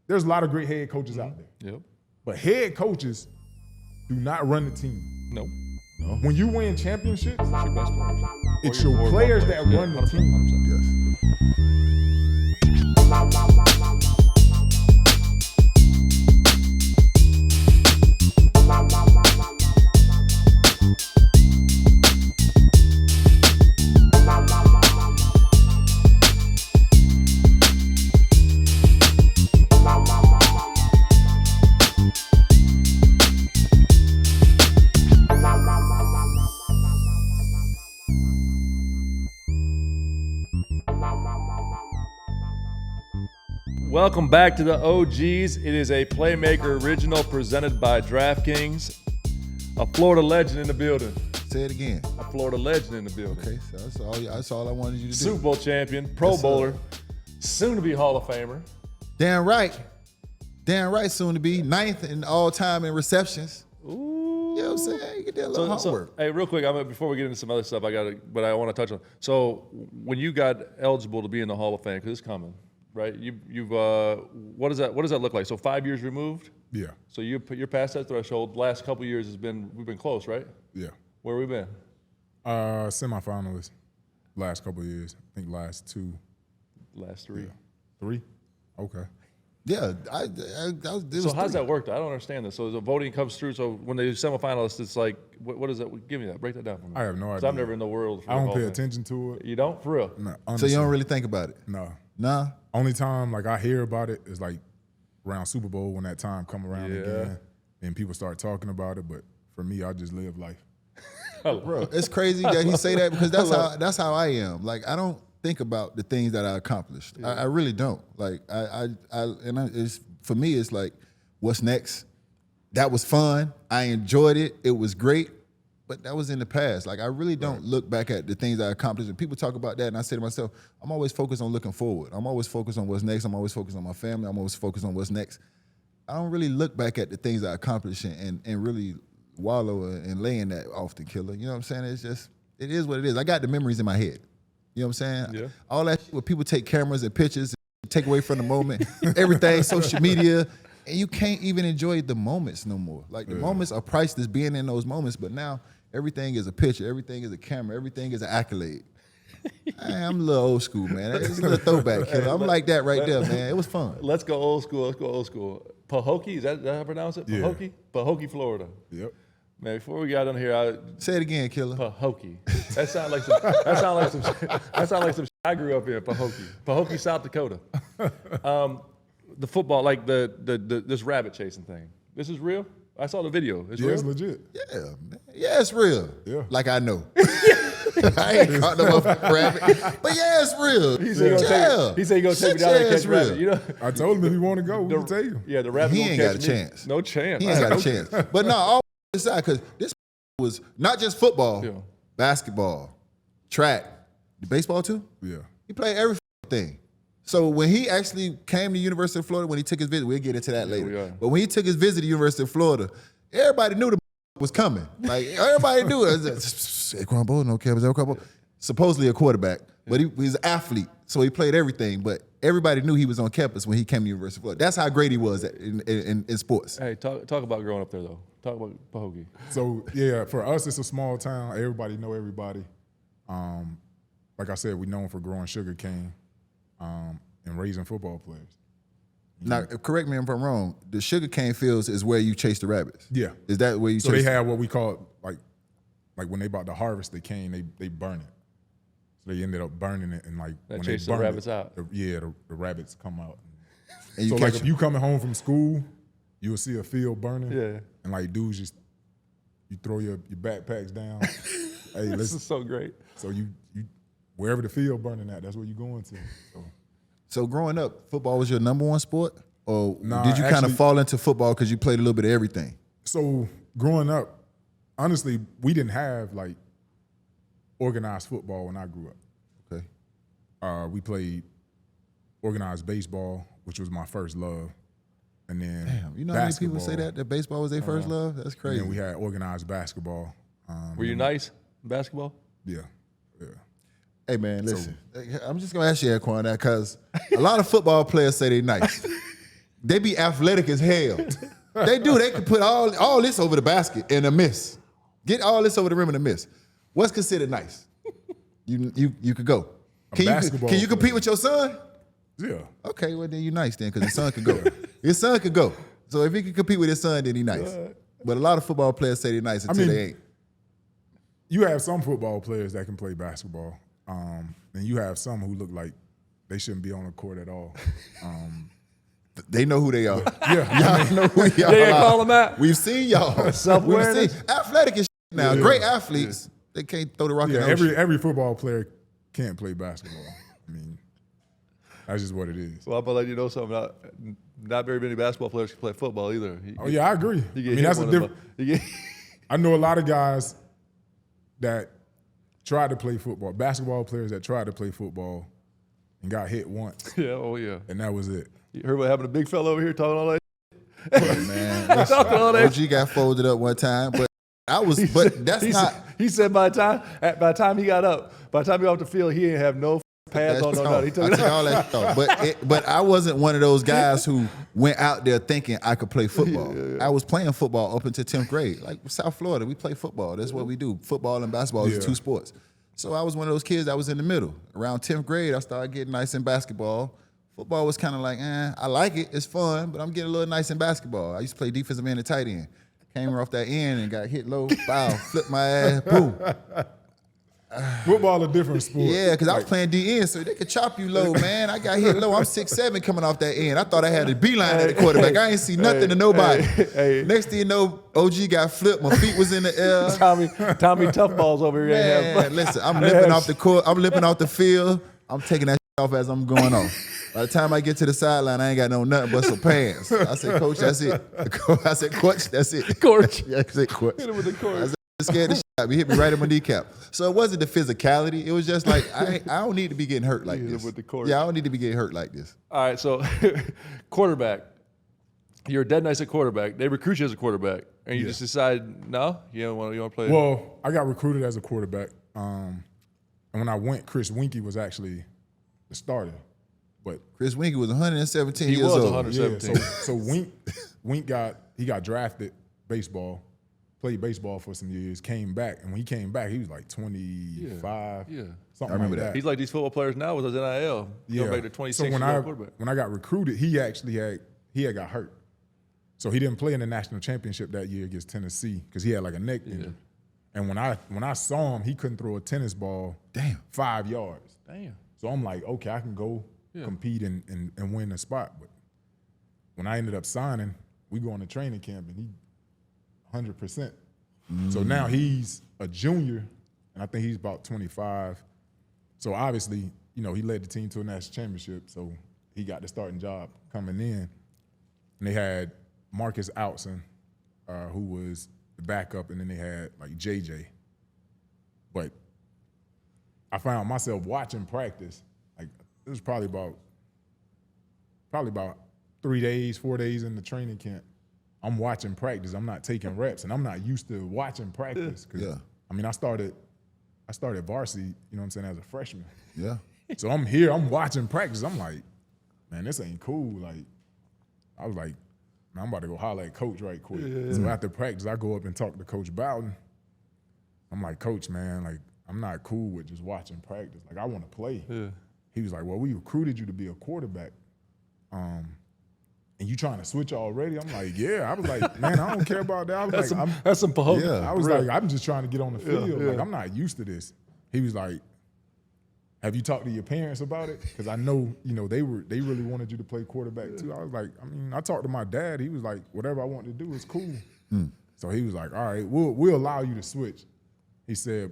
there's a lot of great head coaches out there. Yep. But head coaches do not run the team. Nope. No. When you win championships, It's your best players. it's your players that run the team. 100%. Welcome back to the OGs. It is a Playmaker original presented by DraftKings. A Florida legend in the building. Say it again. A Florida legend in the building. Okay, so that's all I wanted you to do. Super Bowl champion, Pro Bowler, soon to be Hall of Famer. Damn right, soon to be 9th in all time in receptions. Ooh. You know what I'm saying? You get that little homework. Hey, real quick, before we get into some other stuff, but I want to touch on. So when you got eligible to be in the Hall of Fame, because it's coming, right? You've what does that look like? So 5 years removed? Yeah. So you're past that threshold. Last couple of years we've been close, right? Yeah. Where we been? Semifinalists. Last couple of years. I think last two. Last three. Yeah. 3? Okay. Yeah, So how's that work? I don't understand this. So the voting comes through. So when they do semifinalists, it's like, what is that? Give me that. Break that down for me. I have no idea. So I've never in the world. I don't pay attention to it. You don't? For real? No. So you don't really think about it? No. Nah? Only time like I hear about it is like around Super Bowl when that time come around again, and people start talking about it. But for me, I just live life. Bro, it's crazy that he say that because that's how I am. Like I don't think about the things that I accomplished. Yeah. I really don't. Like it's for me, it's like, what's next? That was fun. I enjoyed it. It was great. But that was in the past. Like I really don't look back at the things I accomplished. And people talk about that, and I say to myself, I'm always focused on looking forward. I'm always focused on what's next. I'm always focused on my family. I'm always focused on what's next. I don't really look back at the things I accomplished and really wallow and lay in that often, killer. You know what I'm saying? It's just, it is what it is. I got the memories in my head. You know what I'm saying? Yeah. All that shit where people take cameras and pictures and take away from the moment, everything, social media, and you can't even enjoy the moments no more. Like the moments are priceless being in those moments, but now everything is a picture, everything is a camera, everything is an accolade. I'm a little old school, man. It's a little throwback, killer. I'm like that right there, man. It was fun. Let's go old school. Pahokee, is that how I pronounce it? Pahokee? Yeah. Pahokee, Florida. Yep. Man, before we got on here, Say it again, killer. Pahokee. That sounds like some shit I grew up in. Pahokee, South Dakota. The football, like this rabbit chasing thing. This is real. I saw the video. It's real. It's legit. Yeah, man. Yeah, it's real. Yeah. Like I know. I ain't caught no motherfucking rabbit. But yeah, it's real. He said he gonna take me down there and catch rabbit. You know? I told him if he want to go, we can take him. Yeah, the rabbit. He ain't got a chance. No chance. He ain't got a chance. But no, all aside, because this was not just football, basketball, track, baseball too. Yeah. He played everything. So when he actually came to University of Florida, when he took his visit, we'll get into that later. But when he took his visit to University of Florida, everybody knew the was coming. Like everybody knew it. Anquan Boldin, okay, was Anquan supposedly a quarterback, but he was an athlete, so he played everything. But everybody knew he was on campus when he came to University of Florida. That's how great he was in sports. Hey, talk about growing up there though. Talk about Pahokee. So yeah, for us it's a small town. Everybody know everybody. Like I said, we known for growing sugar cane and raising football players. Now, correct me if I'm wrong. The sugarcane fields is where you chase the rabbits. Yeah. Is that where you? So they have what we call like when they about to harvest the cane, they burn it. So they ended up burning it, and like That when chase they the burn rabbits out. The rabbits come out. And So you like catch if you coming home from school, you'll see a field burning. Yeah. And like dudes just you throw your backpacks down. Hey, This is so great. So you wherever the field burning at, that's where you going to. So growing up, football was your number one sport, or Nah, did you kind of actually- fall into football because you played a little bit of everything? So growing up, honestly, we didn't have like organized football when I grew up. Okay. We played organized baseball, which was my first love, and then Damn, you know how many people say that baseball was their first love? That's And crazy. then we had organized basketball. Were you nice in basketball? Yeah. Hey man, listen. I'm just gonna ask you, Anquan, that because a lot of football players say they nice. They be athletic as hell. They do. They can put all this over the basket and a miss. Get all this over the rim and a miss. What's considered nice? You could go. Can you compete with your son? Yeah. Okay, well then you nice then, because his son could go. His son could go. So if he can compete with his son, then he nice. But a lot of football players say they're nice until they ain't. You have some football players that can play basketball, and you have some who look like they shouldn't be on the court at all. They know who they are. Yeah, y'all know who y'all They ain't are. call them out. We've seen y'all. Self-awareness. We've seen athletic as shit now. Great athletes. They can't throw the rock in the ocean. every football player can't play basketball. I mean, that's just what it is. Well, I'm gonna let you know something. Not very many basketball players can play football either. Oh yeah, I agree. I mean, that's a different. I know a lot of guys that tried to play football, basketball players that tried to play football and got hit once. Yeah, oh yeah. And that was it. You heard what happened to big fella over here talking all that? Yeah, man. OG got folded up one time, but He said by the time he got off the field, he didn't have no pads on, no nothing. He took all that stuff. But I wasn't one of those guys who went out there thinking I could play football. I was playing football up until 10th grade. Like South Florida, we play football. That's what we do. Football and basketball is two sports. So I was one of those kids that was in the middle. Around 10th grade, I started getting nice in basketball. Football was kind of like, I like it. It's fun, but I'm getting a little nice in basketball. I used to play defensive end and tight end. Came off that end and got hit low. Bow, flipped my ass. Boom. Football a different sport. Yeah, because I was playing D-end, so they could chop you low, man. I got hit low. I'm 6'7" coming off that end. I thought I had a beeline at the quarterback. I ain't see nothing to nobody. Next thing you know, OG got flipped. My feet was in the air. Tommy Tough Balls over here. Man, listen, I'm limping off the court. I'm limping off the field. I'm taking that off as I'm going off. By the time I get to the sideline, I ain't got nothing but some pants. I said, Coach, that's it. I said, Coach, that's it. Coach. Yeah, I said, Coach. Hit him with the court. I said, scared the shit out of me. Hit me right in my kneecap. So it wasn't the physicality. It was just like, I don't need to be getting hurt like this. With the court. Yeah, I don't need to be getting hurt like this. All right, so quarterback. You're dead nice at quarterback. They recruit you as a quarterback, and you just decide, no, you don't want to play. Well, I got recruited as a quarterback, and when I went, Chris Winkie was actually the starter. But Chris Winkie was 117 he years was old. 117. Yeah, so Wink got drafted baseball, played baseball for some years, came back, and when he came back, he was like 25. Yeah. Something I remember like that. He's like these football players now with his NIL. Yeah. Going back to 26 So years old quarterback. when I got recruited, he actually had got hurt. So he didn't play in the national championship that year against Tennessee because he had like a neck injury. And when I saw him, he couldn't throw a tennis ball 5 yards. Damn. So I'm like, okay, I can go compete and win the spot. But when I ended up signing, we go on a training camp and he 100%. So now he's a junior, and I think he's about 25. So obviously, he led the team to a national championship. So he got the starting job coming in. And they had Marcus Outson, who was the backup, and then they had like JJ. But I found myself watching practice. Like it was probably about 3 days, 4 days in the training camp. I'm watching practice. I'm not taking reps, and I'm not used to watching practice. I mean, I started varsity, you know what I'm saying, as a freshman. Yeah. So I'm here, I'm watching practice. I'm like, man, this ain't cool. Like, I was like, man, I'm about to go holler at Coach right quick. So after practice, I go up and talk to Coach Boldin. I'm like, Coach, man, like, I'm not cool with just watching practice. Like, I want to play. Yeah. He was like, well, we recruited you to be a quarterback. And you trying to switch already? I'm like, yeah. I was like, man, I don't care about that. I was that's some Pahokee. Yeah. I was like, I'm just trying to get on the field. Like, I'm not used to this. He was like, have you talked to your parents about it? Because I know, they really wanted you to play quarterback too. I was like, I talked to my dad. He was like, whatever I want to do is cool. So he was like, all right, we'll allow you to switch. He said,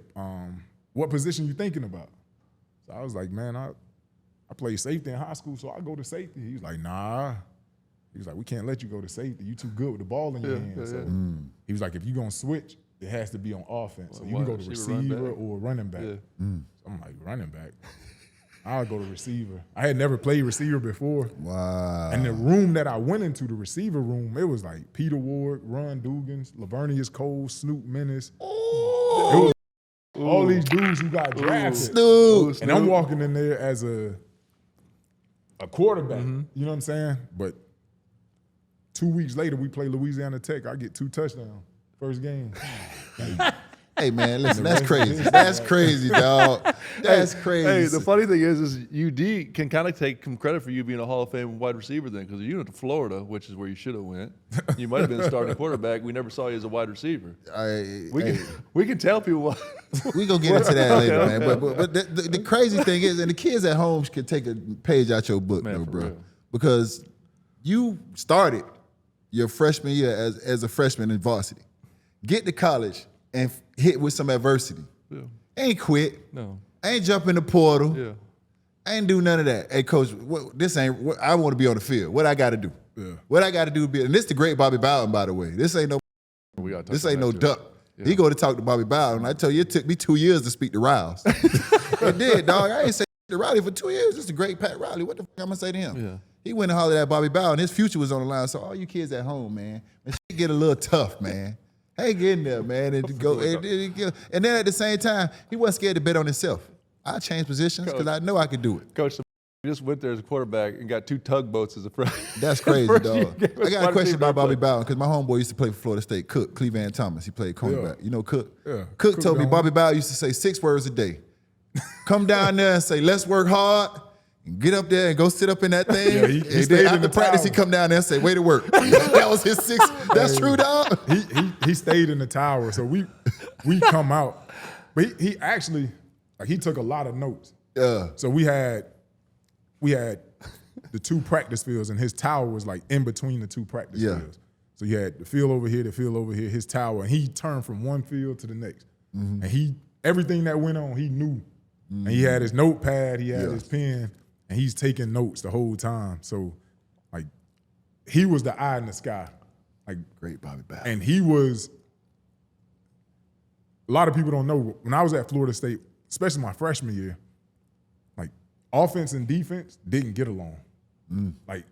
what position you thinking about? So I was like, man, I played safety in high school, so I go to safety. He was like, nah. He was like, we can't let you go to safety. You too good with the ball in your hand. So he was like, if you're going to switch, it has to be on offense. So you can go to receiver or running back. So I'm like, running back? I'll go to receiver. I had never played receiver before. Wow. And the room that I went into, the receiver room, it was like Peter Ward, Ron Dugans, Lavernius Cole, Snoop Menace. It was all these dudes who got drafted. Snoop. And I'm walking in there as a quarterback. You know what I'm saying? But 2 weeks later, we play Louisiana Tech. I get 2 touchdowns first game. Hey man, listen, that's crazy. That's crazy, dog. That's crazy. Hey, the funny thing is UD can kind of take some credit for you being a Hall of Fame wide receiver then, because you went to Florida, which is where you should have went. You might have been a starting quarterback. We never saw you as a wide receiver. We can tell people what. We gonna get into that later, man. But the crazy thing is, and the kids at home can take a page out your book, Man, though, for bro, real. because you started your freshman year as a freshman in varsity, get to college and hit with some adversity. Yeah. Ain't quit. No. Ain't jump in the portal. Yeah. Ain't do none of that. Hey, coach, I want to be on the field. What I got to do? Yeah. What I got to do to be? And this the great Bobby Bowden, by the way. This ain't no duck. Yeah. He go to talk to Bobby Bowden. I tell you, it took me 2 years to speak to Riles. It did, dog. I ain't say to Riley for 2 years. This is the great Pat Riley. What the fuck I'm gonna say to him? Yeah. He went and hollered at Bobby Bowden. His future was on the line. So all you kids at home, man, shit get a little tough, man. Hey, get in there, man, and go. And then at the same time, he wasn't scared to bet on himself. I changed positions because I know I could do it. Coach just went there as a quarterback and got 2 tugboats as a freshman. That's crazy, dog. I got a question about Bobby Bowden. Bowden because my homeboy used to play for Florida State. Cook, Cleveland Thomas. He played cornerback. Yeah. You know Cook? Yeah. Cook told me down Bobby Bowden used to say 6 words a day. Come down there and say, let's work hard. And get up there and go sit up in that thing. Yeah, he and stayed then in after the practice, tower. he come down there and say, way to work. That was his 6. That's true, dog. He stayed in the tower, so we come out. But he actually, like, he took a lot of notes. Yeah. So we had the 2 practice fields, and his tower was like in between the 2 practice fields. So you had the field over here, the field over here, his tower, and he turned from one field to the next. Mm-hmm. And everything that went on, he knew. And he had his notepad, he had his pen, and he's taking notes the whole time. So, like, he was the eye in the sky. Like, Great Bobby Bowden. and he was, a lot of people don't know, when I was at Florida State, especially my freshman year, like, offense and defense didn't get along. Like,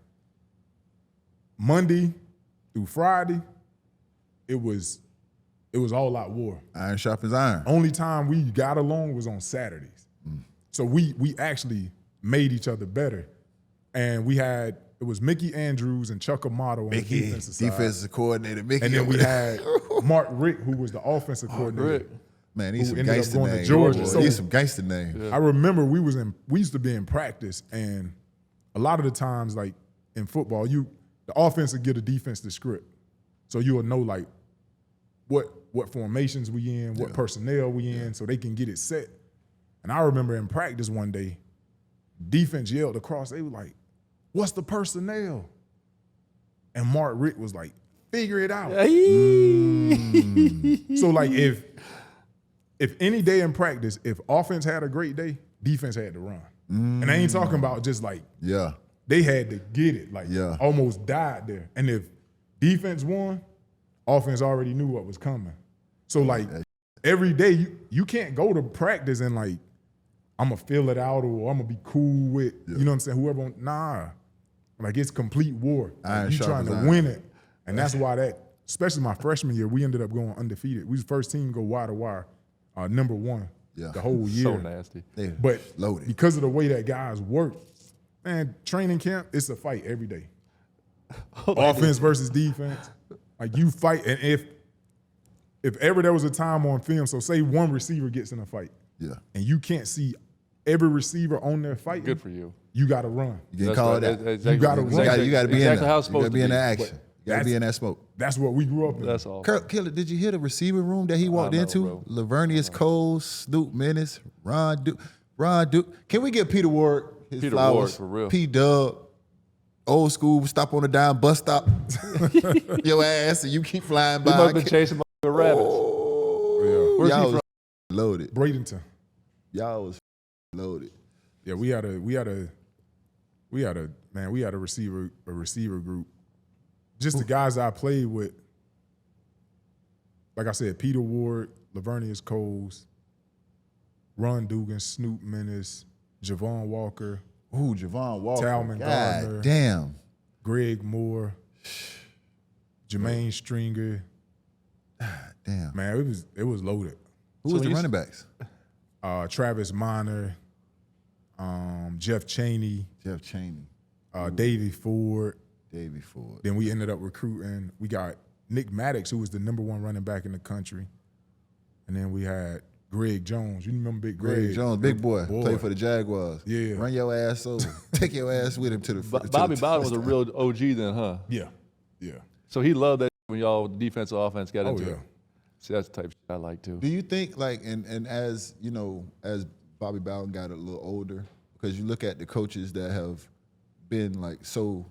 Monday through Friday, it was all out war. Iron sharpens iron. Only time we got along was on Saturdays. So we actually made each other better. And it was Mickey Andrews and Chuck Amato on the Mickey, defensive side. defensive coordinator. Mickey. And then we over there. had Mark Rick, who was the offensive coordinator. Rick. Man, he's who some ended up gangster going to names. Georgia. So- He's some gangster names. I remember we used to be in practice, and a lot of the times, like in football, the offense would give the defense the script. So you'll know like what formations we in, what personnel we in, so they can get it set. And I remember in practice one day, defense yelled across, they were like, "What's the personnel?" And Mark Rick was like, "Figure it out." So like if any day in practice, if offense had a great day, defense had to run. And I ain't talking about just like they had to get it, like almost died there. And if defense won, offense already knew what was coming. So like every day you can't go to practice and like, I'm gonna fill it out or I'm gonna be cool with, you know what I'm saying, whoever, nah. Like it's complete war. Like, you trying to win it. And that's why especially my freshman year, we ended up going undefeated. We was the first team to go wire to wire, number 1 the whole year. So nasty. But loaded. because of the way that guys work, man, training camp, it's a fight every day. Offense versus defense. Like you fight, and if ever there was a time on film, so say one receiver gets in a fight, and you can't see every receiver on their fight. Good for you. You got to run. You get called out. You got to run. You got to be in there. How it's You got supposed to be to in be. the action. You got to be in that smoke. That's what we grew up in. That's all. Killer, did you hear the receiver room that he walked into? Lavernius Cole, Snoop Menace, Ron Duke. Can we get Peter Ward his Peter flowers? Ward, for real. P-Dub, old school, stop on the dime, bus stop, your ass, and you keep flying We by. must have been chasing rabbits. Oh, Where's he y'all from? was loaded. Bradenton. Y'all was loaded. Yeah, we had a receiver group. Just the guys I played with, like I said, Peter Ward, Lavernius Coles, Ron Dugan, Snoop Menace, Javon Walker, Ooh, Javon Walker. Talman God Gardner. damn. Greg Moore, Jermaine Stringer. Damn. Man, it was loaded. Who was the running backs? Travis Minor, Jeff Chaney, Jeff Chaney. Davey Ford. Davey Ford. Then we ended up recruiting. We got Nick Maddox, who was the #1 running back in the country. And then we had Greg Jones. You remember Big Greg? Greg Jones, big boy. Played for the Jaguars. Yeah. Run your ass over. Take your ass with him to the Bobby Bowden was a real OG then, huh? Yeah. Yeah. So he loved that when y'all defensive offense got into yeah. it. See, that's the type of shit I like too. Do you think, like, and as, you know, as Bobby Bowden got a little older, because you look at the coaches that have been, like, so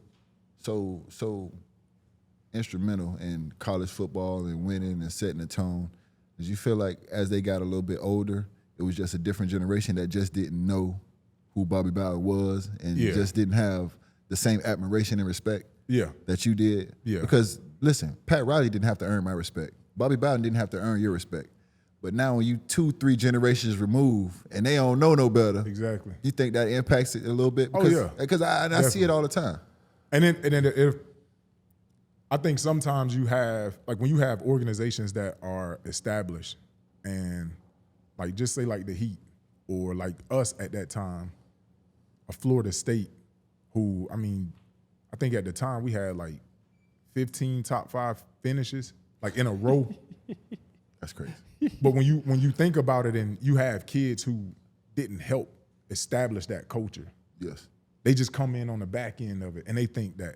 instrumental in college football and winning and setting the tone, did you feel like as they got a little bit older, it was just a different generation that just didn't know who Bobby Bowden was and just didn't have the same admiration and respect that you did? Yeah. Because, listen, Pat Riley didn't have to earn my respect. Bobby Bowden didn't have to earn your respect. But now when you 2-3 generations remove and they don't know no better, Exactly. you think that impacts it a little bit? Because I see it all the time. And then if I think sometimes you have, like when you have organizations that are established and like just say like the Heat or like us at that time, a Florida State who, I mean, I think at the time we had like 15 top 5 finishes like in a row. That's crazy. But when you think about it and you have kids who didn't help establish that culture. Yes. They just come in on the back end of it and they think that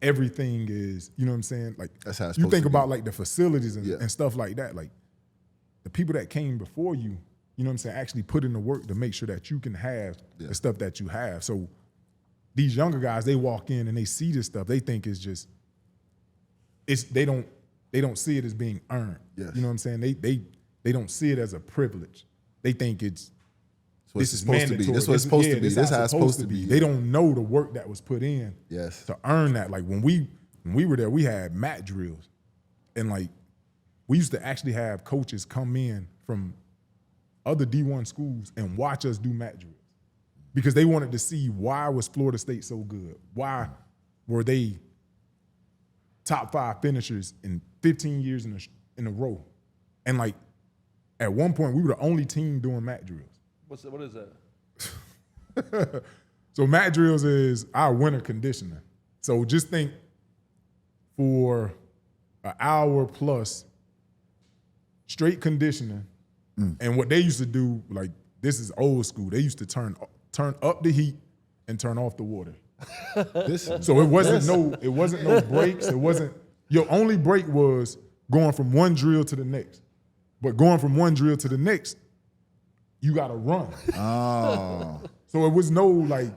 everything is, you know what I'm saying? Like that's how it's you think to about be. like the facilities and stuff like that. Like the people that came before you, you know what I'm saying, actually put in the work to make sure that you can have the stuff that you have. So these younger guys, they walk in and they see this stuff. They think it's just, they don't see it as being earned. Yes. You know what I'm saying? They don't see it as a privilege. They think it's, This is supposed to be. mandatory. This is what it's supposed to be. This This is how it's supposed to be. They don't know the work that was put in to earn that. Like when we were there, we had mat drills. And like we used to actually have coaches come in from other D1 schools and watch us do mat drills. Because they wanted to see why was Florida State so good? Why were they top 5 finishers in 15 years in a row? And like at one point we were the only team doing mat drills. What is that? So mat drills is our winter conditioning. So just think for an hour plus straight conditioning. And what they used to do, like this is old school. They used to turn up the heat and turn off the water. So it wasn't no breaks. It wasn't, your only break was going from one drill to the next. But going from one drill to the next, you gotta run. Oh. So it was no like,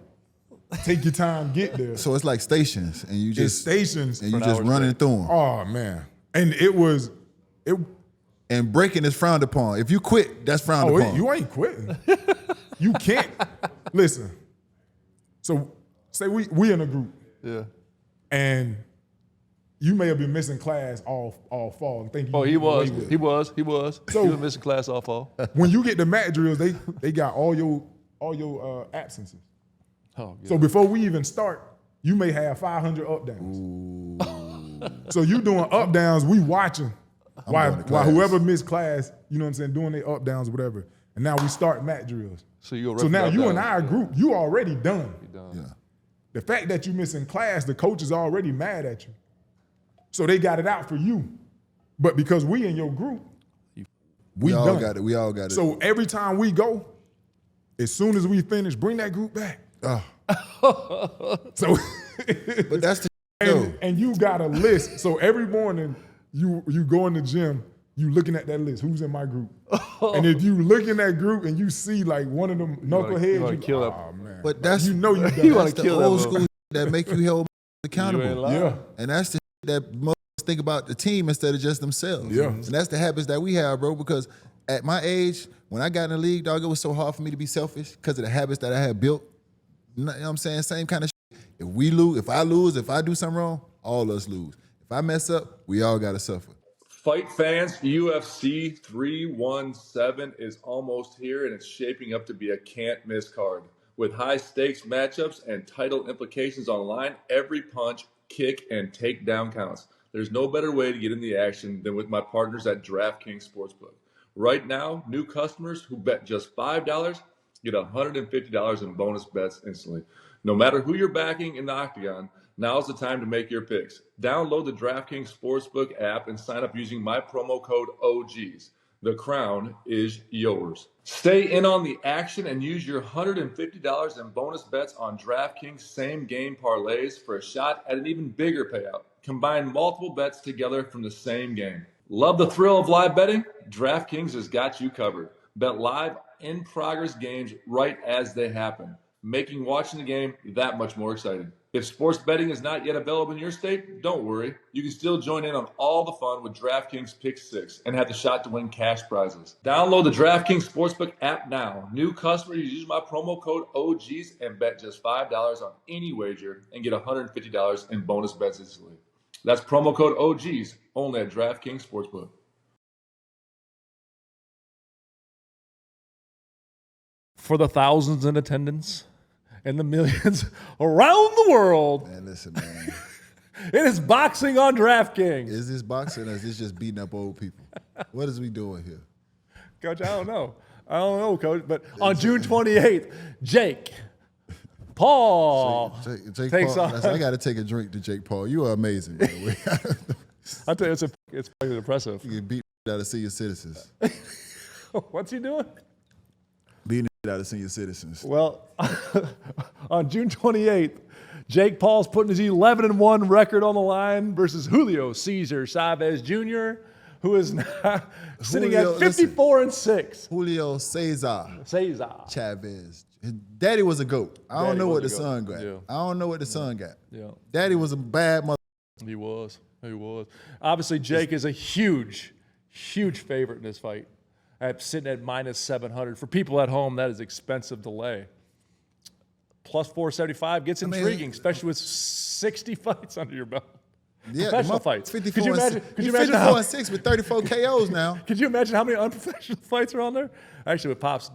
take your time, get there. So it's like stations, and you just stations, and you just running through them. Oh man, and and breaking is frowned upon. If you quit, that's frowned upon. You ain't quitting. You can't. Listen. So say we in a group. Yeah. And you may have been missing class all fall and think you he was. So He was missing class all fall. when you get the mat drills, they got all your absences. Oh, so before we even start, you may have 500 up downs. So you doing up downs, we watching while whoever missed class, you know what I'm saying, doing their up downs or whatever. And now we start mat drills. So now you and our group, you already done. Yeah. The fact that you missing class, the coach is already mad at you. So they got it out for you. But because we in your group, we all done. got it. We all got it. So every time we go, as soon as we finish, bring that group back. So, but that's and you got a list. So every morning you go in the gym, you looking at that list. Who's in my group? And if you look in that group and you see like one of them knuckleheads, you want to kill oh man. But that's you know you done. You want that's to the kill old that school that make you held accountable. Yeah. And that's the that most think about the team instead of just themselves. Yeah. And that's the habits that we have, bro, because at my age, when I got in the league, dog, it was so hard for me to be selfish because of the habits that I had built. You know what I'm saying? Same kind of shit. If we lose, if I lose, if I do something wrong, all of us lose. If I mess up, we all got to suffer. Fight fans, UFC 317 is almost here, and it's shaping up to be a can't-miss card. With high-stakes matchups and title implications on the line, every punch, kick, and takedown counts. There's no better way to get in the action than with my partners at DraftKings Sportsbook. Right now, new customers who bet just $5 get $150 in bonus bets instantly. No matter who you're backing in the octagon, Now's the time to make your picks. Download the DraftKings Sportsbook app and sign up using my promo code OGs. The crown is yours. Stay in on the action and use your $150 in bonus bets on DraftKings same-game parlays for a shot at an even bigger payout. Combine multiple bets together from the same game. Love the thrill of live betting? DraftKings has got you covered. Bet live in-progress games right as they happen, making watching the game that much more exciting. If sports betting is not yet available in your state, don't worry. You can still join in on all the fun with DraftKings Pick 6 and have the shot to win cash prizes. Download the DraftKings Sportsbook app now. New customers use my promo code OGs and bet just $5 on any wager and get $150 in bonus bets instantly. That's promo code OGs only at DraftKings Sportsbook. For the thousands in attendance and the millions around the world, Man, listen, man. it is boxing on DraftKings. Is this boxing or is this just beating up old people? What is we doing here? Coach, I don't know, Coach. But on June 28th, Jake Paul Jake takes Paul, on. I got to take a drink to Jake Paul. You are amazing, by the way. I tell you, it's fucking impressive. You get beat out of senior citizens. What's he doing? Beating out of senior citizens. Well, on June 28th, Jake Paul's putting his 11-1 record on the line versus Julio Cesar Chavez Jr., who is now sitting at 54-6. Julio Cesar Chavez. His daddy was a GOAT. I don't know what the son got. Yeah. I don't know what the son got. Yeah. Daddy was a bad mother. He was. Obviously, Jake is a huge favorite in this fight. Sitting at minus 700. For people at home, that is expensive to lay. Plus 475 gets intriguing, especially with 60 fights under your belt. Yeah, professional fights. 54 Could you imagine? Could you imagine 54 and 6 with 34 KOs now. Could you imagine how many unprofessional fights are on there? Actually, with Pops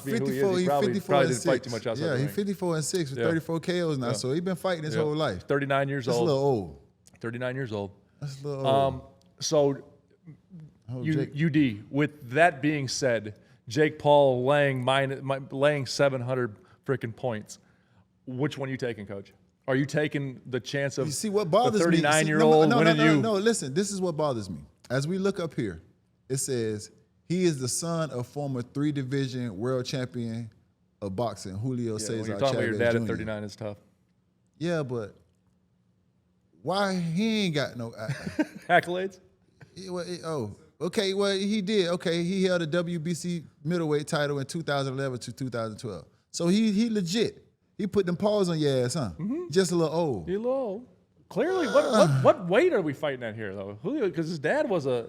being who he is, he probably didn't fight too much outside the ring. He's 54 and 6 with 34 KOs now. So he's been fighting his whole life. 39 years old. That's a little old. 39 years old. That's a little old. So, UD, with that being said, Jake Paul laying 700 freaking points. Which one are you taking, Coach? Are you taking the chance of you see what bothers the 39-year-old winning you? No, listen. This is what bothers me. As we look up here, it says he is the son of former 3-division world champion of boxing, Julio Cesar When you're talking about your dad Jr. at 39 is tough. Yeah, but why he ain't got no Accolades? Okay, well, he did. Okay, he held a WBC middleweight title in 2011 to 2012. So he legit. He put them paws on your ass, huh? Mm-hmm. Just a little old. You're a little old. Clearly, what weight are we fighting at here, though? Julio, because his dad was a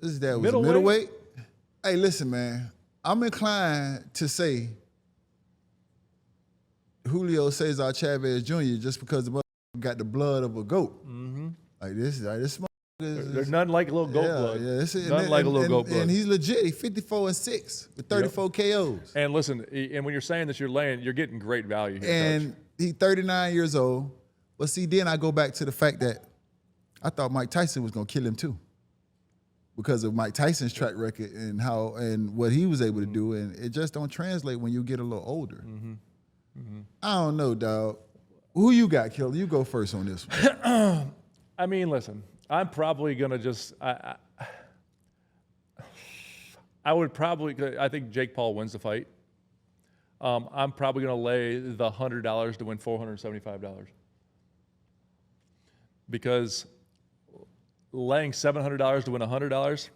middleweight. Hey, listen, man. I'm inclined to say Julio Cesar Chavez Jr. just because the motherfucker got the blood of a goat. Mm-hmm. Like this there's nothing like a little goat blood. Yeah, nothing like a little goat blood. And he's legit. He's 54 and 6 with 34 KOs. And listen, and when you're saying that you're getting great value here, and Coach. he's 39 years old. Well, see, then I go back to the fact that I thought Mike Tyson was gonna kill him too, because of Mike Tyson's track record and what he was able to do, and it just don't translate when you get a little older. Mm-hmm. Mm-hmm. I don't know, dog. Who you got, Kelly? You go first on this one. I mean, listen. I'm probably gonna just. I think Jake Paul wins the fight. I'm probably gonna lay the $100 to win $475, because laying $700 to win $100.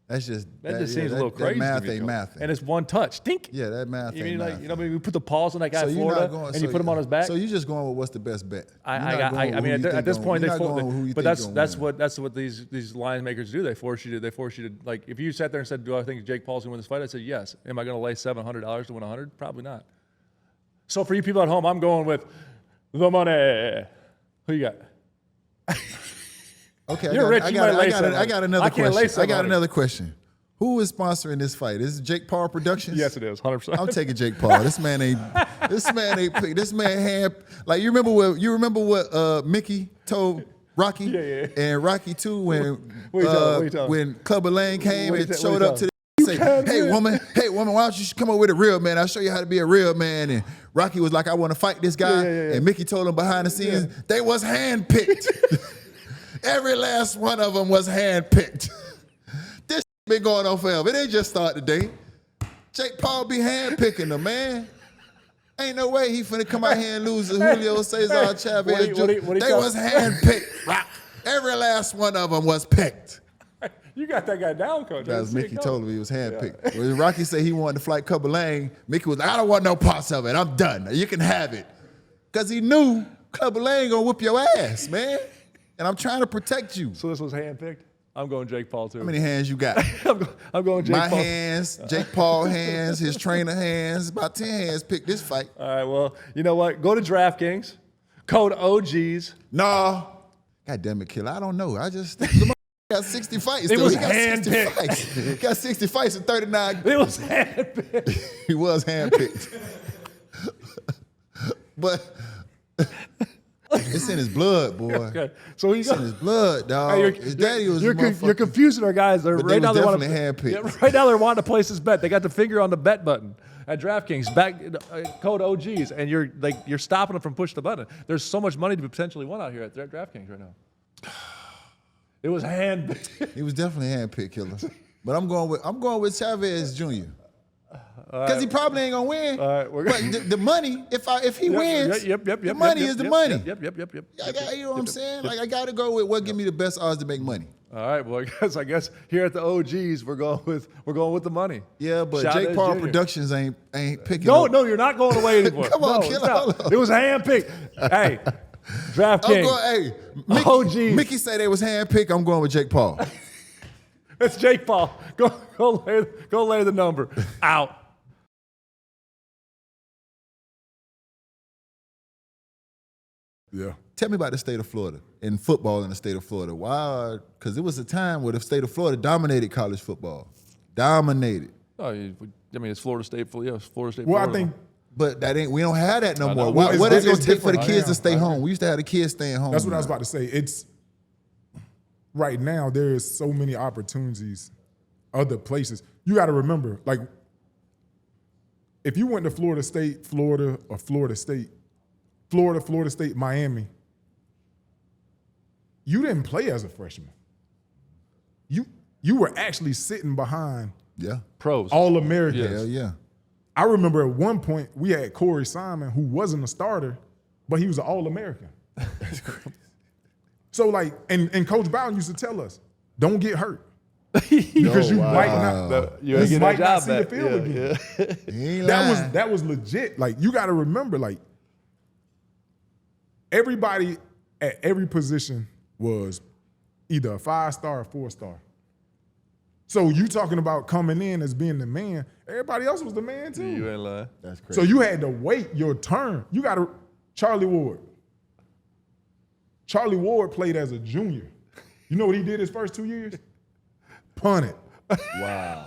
That just seems a little crazy. That math ain't math. And it's one touch. Think. Yeah, that math ain't math. We put the paws on that guy in Florida, and you put him on his back. So you're just going with what's the best bet. At this point, that's what these line makers do. They force you to, like, if you sat there and said, "Do I think Jake Paul's gonna win this fight?" I said, "Yes." Am I gonna lay $700 to win 100? Probably not. So for you people at home, I'm going with the money. Who you got? Okay, You're rich. I got another question. I got another question. Who is sponsoring this fight? Is it Jake Paul Productions? Yes, it is. 100%. I'm taking Jake Paul. This man ain't. This man had, like, you remember what Mickey told Rocky? Yeah. And Rocky too, when Clubber Lang came and showed up to the say, hey woman, why don't you come up with a real man? I'll show you how to be a real man. And Rocky was like, I want to fight this guy. And Mickey told him behind the scenes, they was handpicked. Every last one of them was handpicked. This been going on forever. It ain't just start today. Jake Paul be handpicking them, man. Ain't no way he finna come out here and lose to Julio Cesar Chavez Jr. They was handpicked, Rock. Every last one of them was picked. You got that guy down, Coach. That was Mickey told him he was handpicked. Yeah. When Rocky said he wanted to fight Clubber Lang, Mickey was like, I don't want no parts of it. I'm done. You can have it. Because he knew Clubber Lang gonna whoop your ass, man. And I'm trying to protect you. So this was handpicked? I'm going Jake Paul, too. How many hands you got? I'm going Jake Paul. My hands, Jake Paul hands, his trainer hands, about 10 hands picked this fight. All right, well, you know what? Go to DraftKings. Code OGs. No. God damn it, Killer. I don't know. I just... got 60 fights. It was he got 60 fights. He got 60 fights in 39. It was handpicked. He was handpicked. But it's in his blood, boy. Okay. So it's in his blood, dog. Hey, his daddy was you're confusing our guys. Right now, definitely handpicked. Yeah, right now they're wanting to place this bet. They got the finger on the bet button at DraftKings. Code OGs, and you're stopping them from pushing the button. There's so much money to be potentially won out here at DraftKings right now. It was handpicked. He was definitely handpicked, Killer. But I'm going with Chavez Jr. Because he probably ain't gonna win. All right, but the money, if he wins, the money is the money. Yep. You know what I'm saying? Like I gotta go with what give me the best odds to make money. All right, well, I guess here at the OGs we're going with the money. Yeah, but Jake Paul Jr. Productions ain't picking. No, you're not going away anymore. Come on, Killer. It was handpicked. Hey. DraftKings. Mickey said they was handpicked. I'm going with Jake Paul. It's Jake Paul. Go lay the number. Out. Yeah. Tell me about the state of Florida and football in the state of Florida. Why? Because it was a time where the state of Florida dominated college football. Dominated. Oh, it's Florida State. Yeah, it's Florida State. Well, Florida. I think. But we don't have that no more. Well, what is it going to take for the different. kids to stay home? We used to have the kids staying home. That's what I was about to say. It's right now there is so many opportunities, other places. You got to remember, like, if you went to Florida State, Florida, or Florida State, Florida State, Miami, you didn't play as a freshman. You were actually sitting behind pros, All Americans. Hell yeah. I remember at one point we had Corey Simon, who wasn't a starter, but he was an All-American. That's crazy. So like, and Coach Bowden used to tell us, don't get hurt. Because you might not see the field again. That was legit. Like, you got to remember, like, everybody at every position was either a 5-star or 4-star. So you talking about coming in as being the man, everybody else was the man too. You ain't lying. That's crazy. So you had to wait your turn. You got to, Charlie Ward played as a junior. You know what he did his first 2 years? Punted. Wow.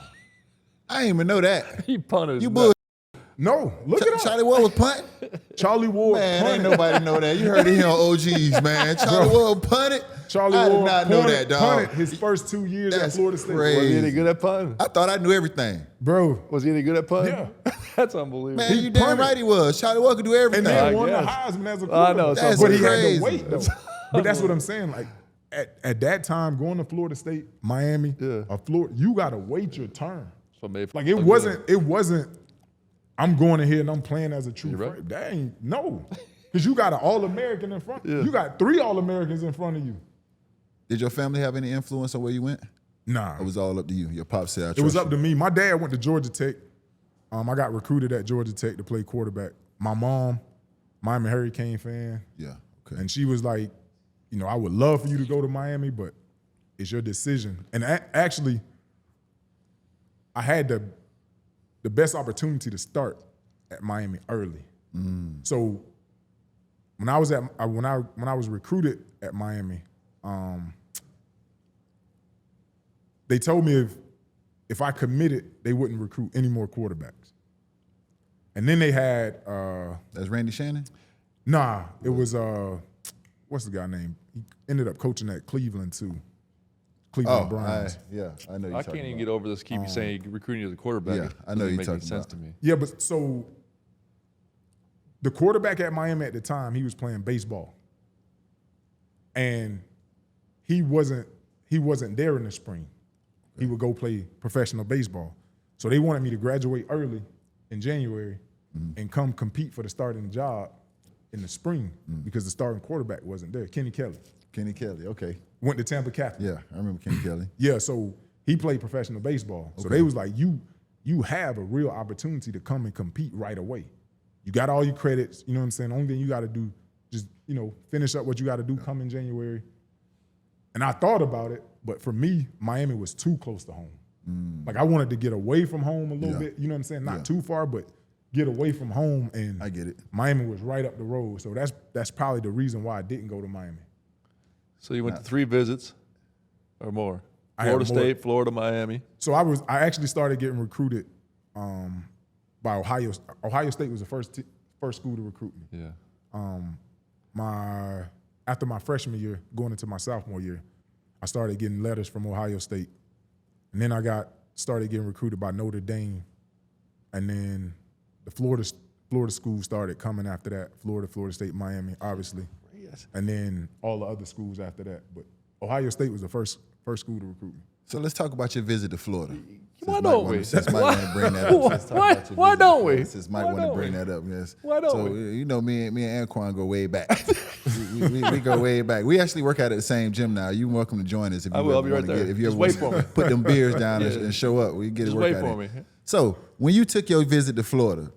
I didn't even know that. He punted. You bull. No, look it up. Charlie Ward was punting? Charlie Ward Man, punted. ain't nobody know that. You heard it here on OGs, man. Charlie Ward punted? I did not know that, dog. Punted his first 2 years at Florida State. Crazy. Was he any good at punting? I thought I knew everything. Bro. Was he any good at punting? Yeah. That's unbelievable. Man, you damn right he was. Charlie Ward could do everything. And then won the guess. Heisman as a quarterback. I know. That's but he crazy. had to wait, though. But that's what I'm saying. Like, at that time, going to Florida State, Miami, or Florida, you got to wait your turn. Like, it wasn't, I'm going in here and I'm playing as a true freshman. That ain't, no. Because you got an All-American in front. You got 3 All-Americans in front of you. Did your family have any influence on where you went? Nah. It was all up to you. Your pop said, It was up to me. My dad went to Georgia Tech. I got recruited at Georgia Tech to play quarterback. My mom, Miami Hurricane fan. Yeah, okay. And she was like, you know, I would love for you to go to Miami, but it's your decision. And actually, I had the best opportunity to start at Miami early. So when I was recruited at Miami, they told me if I committed, they wouldn't recruit any more quarterbacks. And then they had That's Randy Shannon? Nah, it was what's the guy name? He ended up coaching at Cleveland too. Cleveland Browns. I know. I can't even get over this. Keep saying recruiting as a quarterback. Yeah, I know you're making talking sense about. to me. Yeah, but so the quarterback at Miami at the time, he was playing baseball. And he wasn't there in the spring. He would go play professional baseball. So they wanted me to graduate early in January and come compete for the starting job in the spring because the starting quarterback wasn't there. Kenny Kelly. Kenny Kelly, okay. Went to Tampa Catholic. Yeah, I remember Kenny Kelly. Yeah, so he played professional baseball. So they was like, you have a real opportunity to come and compete right away. You got all your credits, you know what I'm saying? Only thing you got to do, just, finish up what you got to do come in January. And I thought about it, but for me, Miami was too close to home. Like I wanted to get away from home a little bit, you know what I'm saying? Not too far, but get away from home. And I get it. Miami was right up the road. So that's probably the reason why I didn't go to Miami. So you went to 3 visits or more? I had Florida more. State, Florida, Miami. So I actually started getting recruited by Ohio. Ohio State was the first school to recruit me. Yeah. After my freshman year, going into my sophomore year, I started getting letters from Ohio State. And then I started getting recruited by Notre Dame. And then the Florida schools started coming after that. Florida State, Miami, obviously. Yes. And then all the other schools after that. But Ohio State was the first school to recruit me. So let's talk about your visit to Florida. Why don't we? Since Mike want to bring that up. Let's talk about your Why visit don't to we? Florida, since Mike Why want to don't bring we? that up, yes. Why don't so, we? me and Anquan go way back. we go way back. We actually work out at the same gym now. You're welcome to join us if you I will. I'll ever be right want to there. get. If you Just ever wait want for to me. put them beers down Yeah. and show up, we can get Just it wait workout for in. me. So when you took your visit to Florida,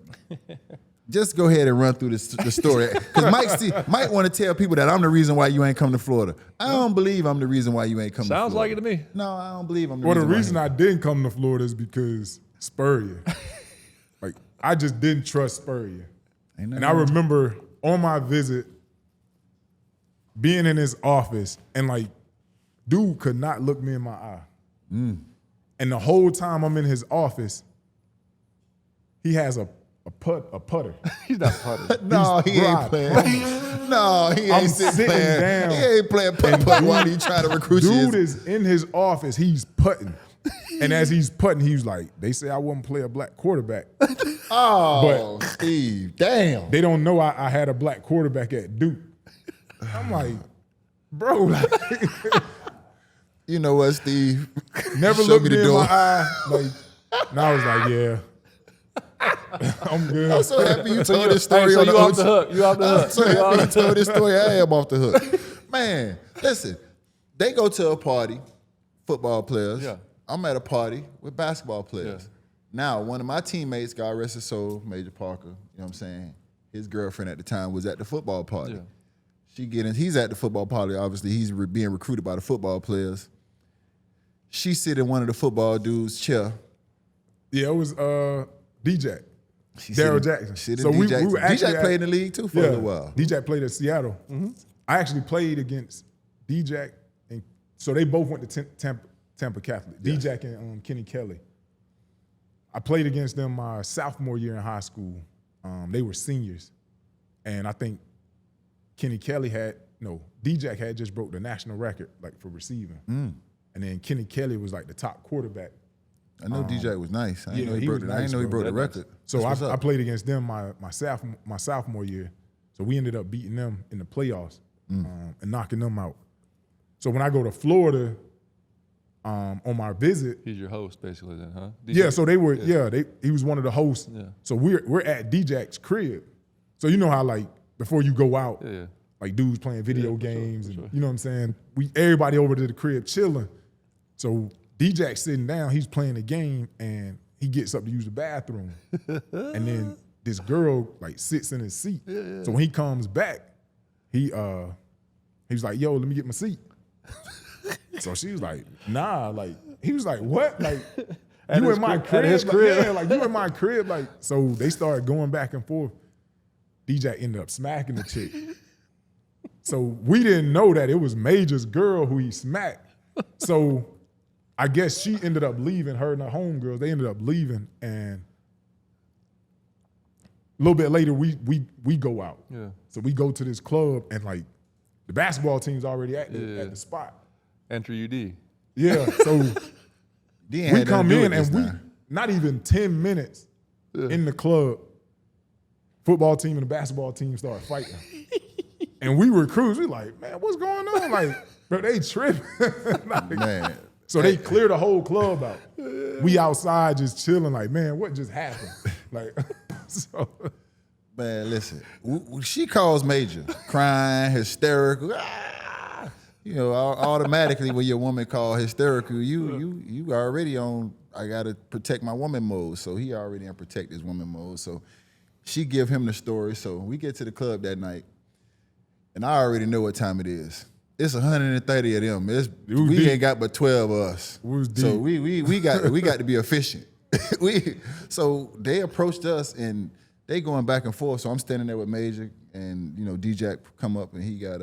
just go ahead and run through the story. Because Mike want to tell people that I'm the reason why you ain't come to Florida. I don't believe I'm the reason why you ain't come to Florida. Sounds like it to me. No, I don't believe I'm the Well, reason the why reason I didn't come to Florida is because Spurrier. Like, I just didn't trust Spurrier. And I remember on my visit being in his office and, like, dude could not look me in my eye. And the whole time I'm in his office, he has a putter. He's not putting. No, he ain't Bro, playing. No, he ain't I'm sitting sitting playing. down. He ain't playing putt while he trying to recruit Dude you. is in his office, he's putting. And as he's putting, he was like, they say I wouldn't play a black quarterback. Oh, Steve, damn. They don't know I had a black quarterback at Duke. I'm like, bro, like, You know what, Steve? never Show looked me me the in door. my eye. Like, and I was like, yeah. I'm good. I'm so happy you told this story Hey, so on you the off OG. the hook. You off the hook. I'm so happy you told this story. I am off the hook. Man, listen, they go to a party, football players. Yeah. I'm at a party with basketball players. Yeah. Now, one of my teammates, God rest his soul, Major Parker, you know what I'm saying? His girlfriend at the time was at the football party. Yeah. He's at the football party, obviously. He's being recruited by the football players. She sit in one of the football dudes' chair. Yeah, it was D-Jack. She Daryl sit in- Jackson. sit in So we D-Jack. were actually D-Jack played in the league too for a little while. D-Jack played at Seattle. I actually played against D-Jack, and so they both went to Tampa Catholic. Yes. D-Jack and Kenny Kelly. I played against them my sophomore year in high school. They were seniors, and I think D-Jack had just broke the national record like for receiving, and then Kenny Kelly was like the top quarterback. I know DJ was nice. I didn't know he he broke was I didn't nice, know he bro. broke the record. So That's what's I up. played against them my sophomore year. So we ended up beating them in the playoffs and knocking them out. So when I go to Florida on my visit, He's your host, basically, then, huh? yeah, so they were he was one of the hosts. Yeah. So we're at D-Jack's crib. So you know how like before you go out, Yeah. like dudes playing video for sure, games, for and sure. you know what I'm saying? Everybody over to the crib chilling. So D-Jack sitting down, he's playing the game, and he gets up to use the bathroom. And then this girl like sits in his seat. So when he comes back, he was like, yo, let me get my seat. So she was like, nah, like, he was like, what? Like, you in my crib? At his Like, crib. yeah, like, you in my crib? Like, so they started going back and forth. D-Jack ended up smacking the chick. So we didn't know that it was Major's girl who he smacked. So I guess she ended up leaving, her and her homegirls, they ended up leaving, and a little bit later, we go out. Yeah. So we go to this club, and like the basketball team's already at the spot. Enter UD. Yeah, so D ain't we had come nothing to do in, with and this we now. not even 10 minutes in the club, football team and the basketball team started fighting. And we recruits, we like, man, what's going on? Like, bro, they tripping. Like, Man. so they clear the whole club out. We outside just chilling like, man, what just happened? Like, so. Man, listen, she calls Major, crying, hysterical. You know, automatically when your woman call hysterical, you already on, I gotta protect my woman mode. So he already in protect his woman mode. So she give him the story. So we get to the club that night, and I already know what time it is. It's 130 of them. We ain't got but 12 of us. So we got to be efficient. So they approached us and they going back and forth. So I'm standing there with Major, and you know, D-Jack come up and he got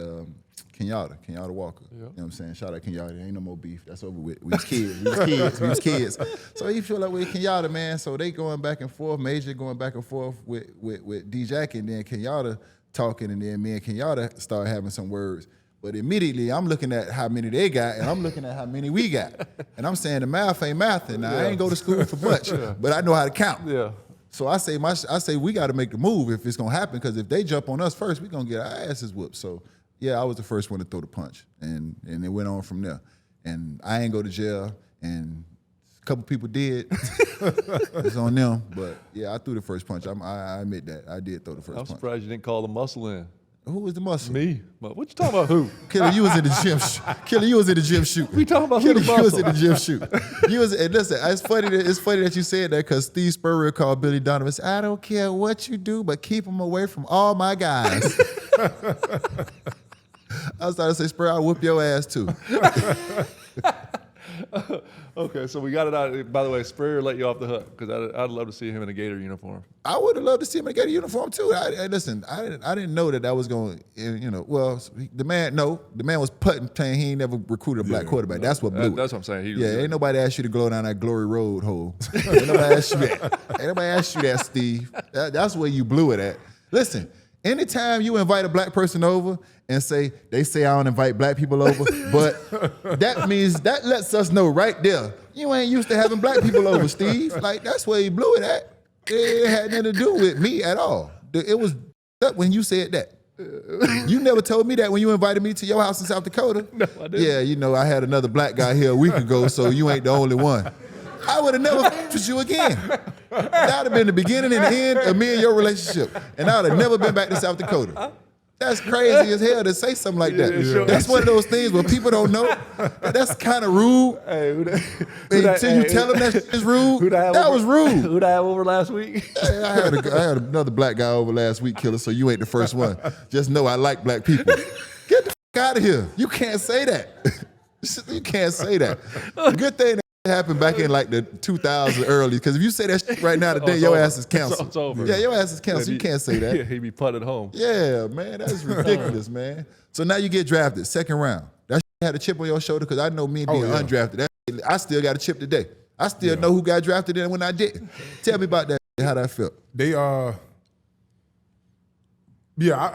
Kenyatta Walker. Yep. You know what I'm saying? Shout out Kenyatta. Ain't no more beef. That's over with. We was kids. So he feel like with Kenyatta, man. So they going back and forth. Major going back and forth with D-Jack, and then Kenyatta talking, and then me and Kenyatta start having some words. But immediately I'm looking at how many they got, and I'm looking at how many we got. And I'm saying the math ain't mathing. Now, I ain't go to school for much, but I know how to count. Yeah. So I say we got to make the move if it's gonna happen, because if they jump on us first, we gonna get our asses whooped. So yeah, I was the first one to throw the punch, and it went on from there. And I ain't go to jail, and a couple people did. It's on them, but yeah, I threw the first punch. I admit that I did throw the first punch. I'm surprised you didn't call the muscle in. Who was the muscle? Me. But what you talking about? Who? Killer, you was in the gym. Killer, you was in the gym shooting. We talking about Killer, who the you was muscle? in the gym shooting. You was, and listen, it's funny that you said that, because Steve Spurrier called Billy Donovan and said, I don't care what you do, but keep them away from all my guys. I was starting to say, Spurrier, I'll whoop your ass too. Okay, so we got it out. By the way, Spurrier let you off the hook, because I'd love to see him in a Gator uniform. I would have loved to see him in a Gator uniform too. Listen, I didn't know that was going to, you know, well, the man was putting, saying he ain't never recruited a black quarterback. That's what blew it. That's what I'm saying. Ain't nobody asked you to go down that Glory Road hole. Ain't nobody asked you that. Ain't nobody asked you that, Steve. That's where you blew it at. Listen, anytime you invite a black person over and they say I don't invite black people over, but that lets us know right there, you ain't used to having black people over, Steve. Like, that's where he blew it at. It had nothing to do with me at all. It was when you said that. You never told me that when you invited me to your house in South Dakota. No, I didn't. Yeah, you know, I had another black guy here a week ago, so you ain't the only one. I would have never with you again. That would have been the beginning and the end of me and your relationship. And I would have never been back to South Dakota. That's crazy as hell to say something like that. Yeah. That's one of those things where people don't know. That's kind of rude. Hey, Until you tell them that shit is rude. That was rude. Who'd I have over last week? Hey, I had another black guy over last week, Killer, so you ain't the first one. Just know I like black people. Get the fuck out of here. You can't say that. You can't say that. Good thing that happened back in like the 2000s early, because if you say that shit right now today, your ass is canceled. It's over. Yeah, your ass is canceled. You can't say that. Yeah, he'd be putted home. Yeah, man, that's ridiculous, man. So now you get drafted, second round. That shit had a chip on your shoulder, because I know me being undrafted, I still got a chip today. I still know who got drafted and when I didn't. Tell me about that, how that felt. I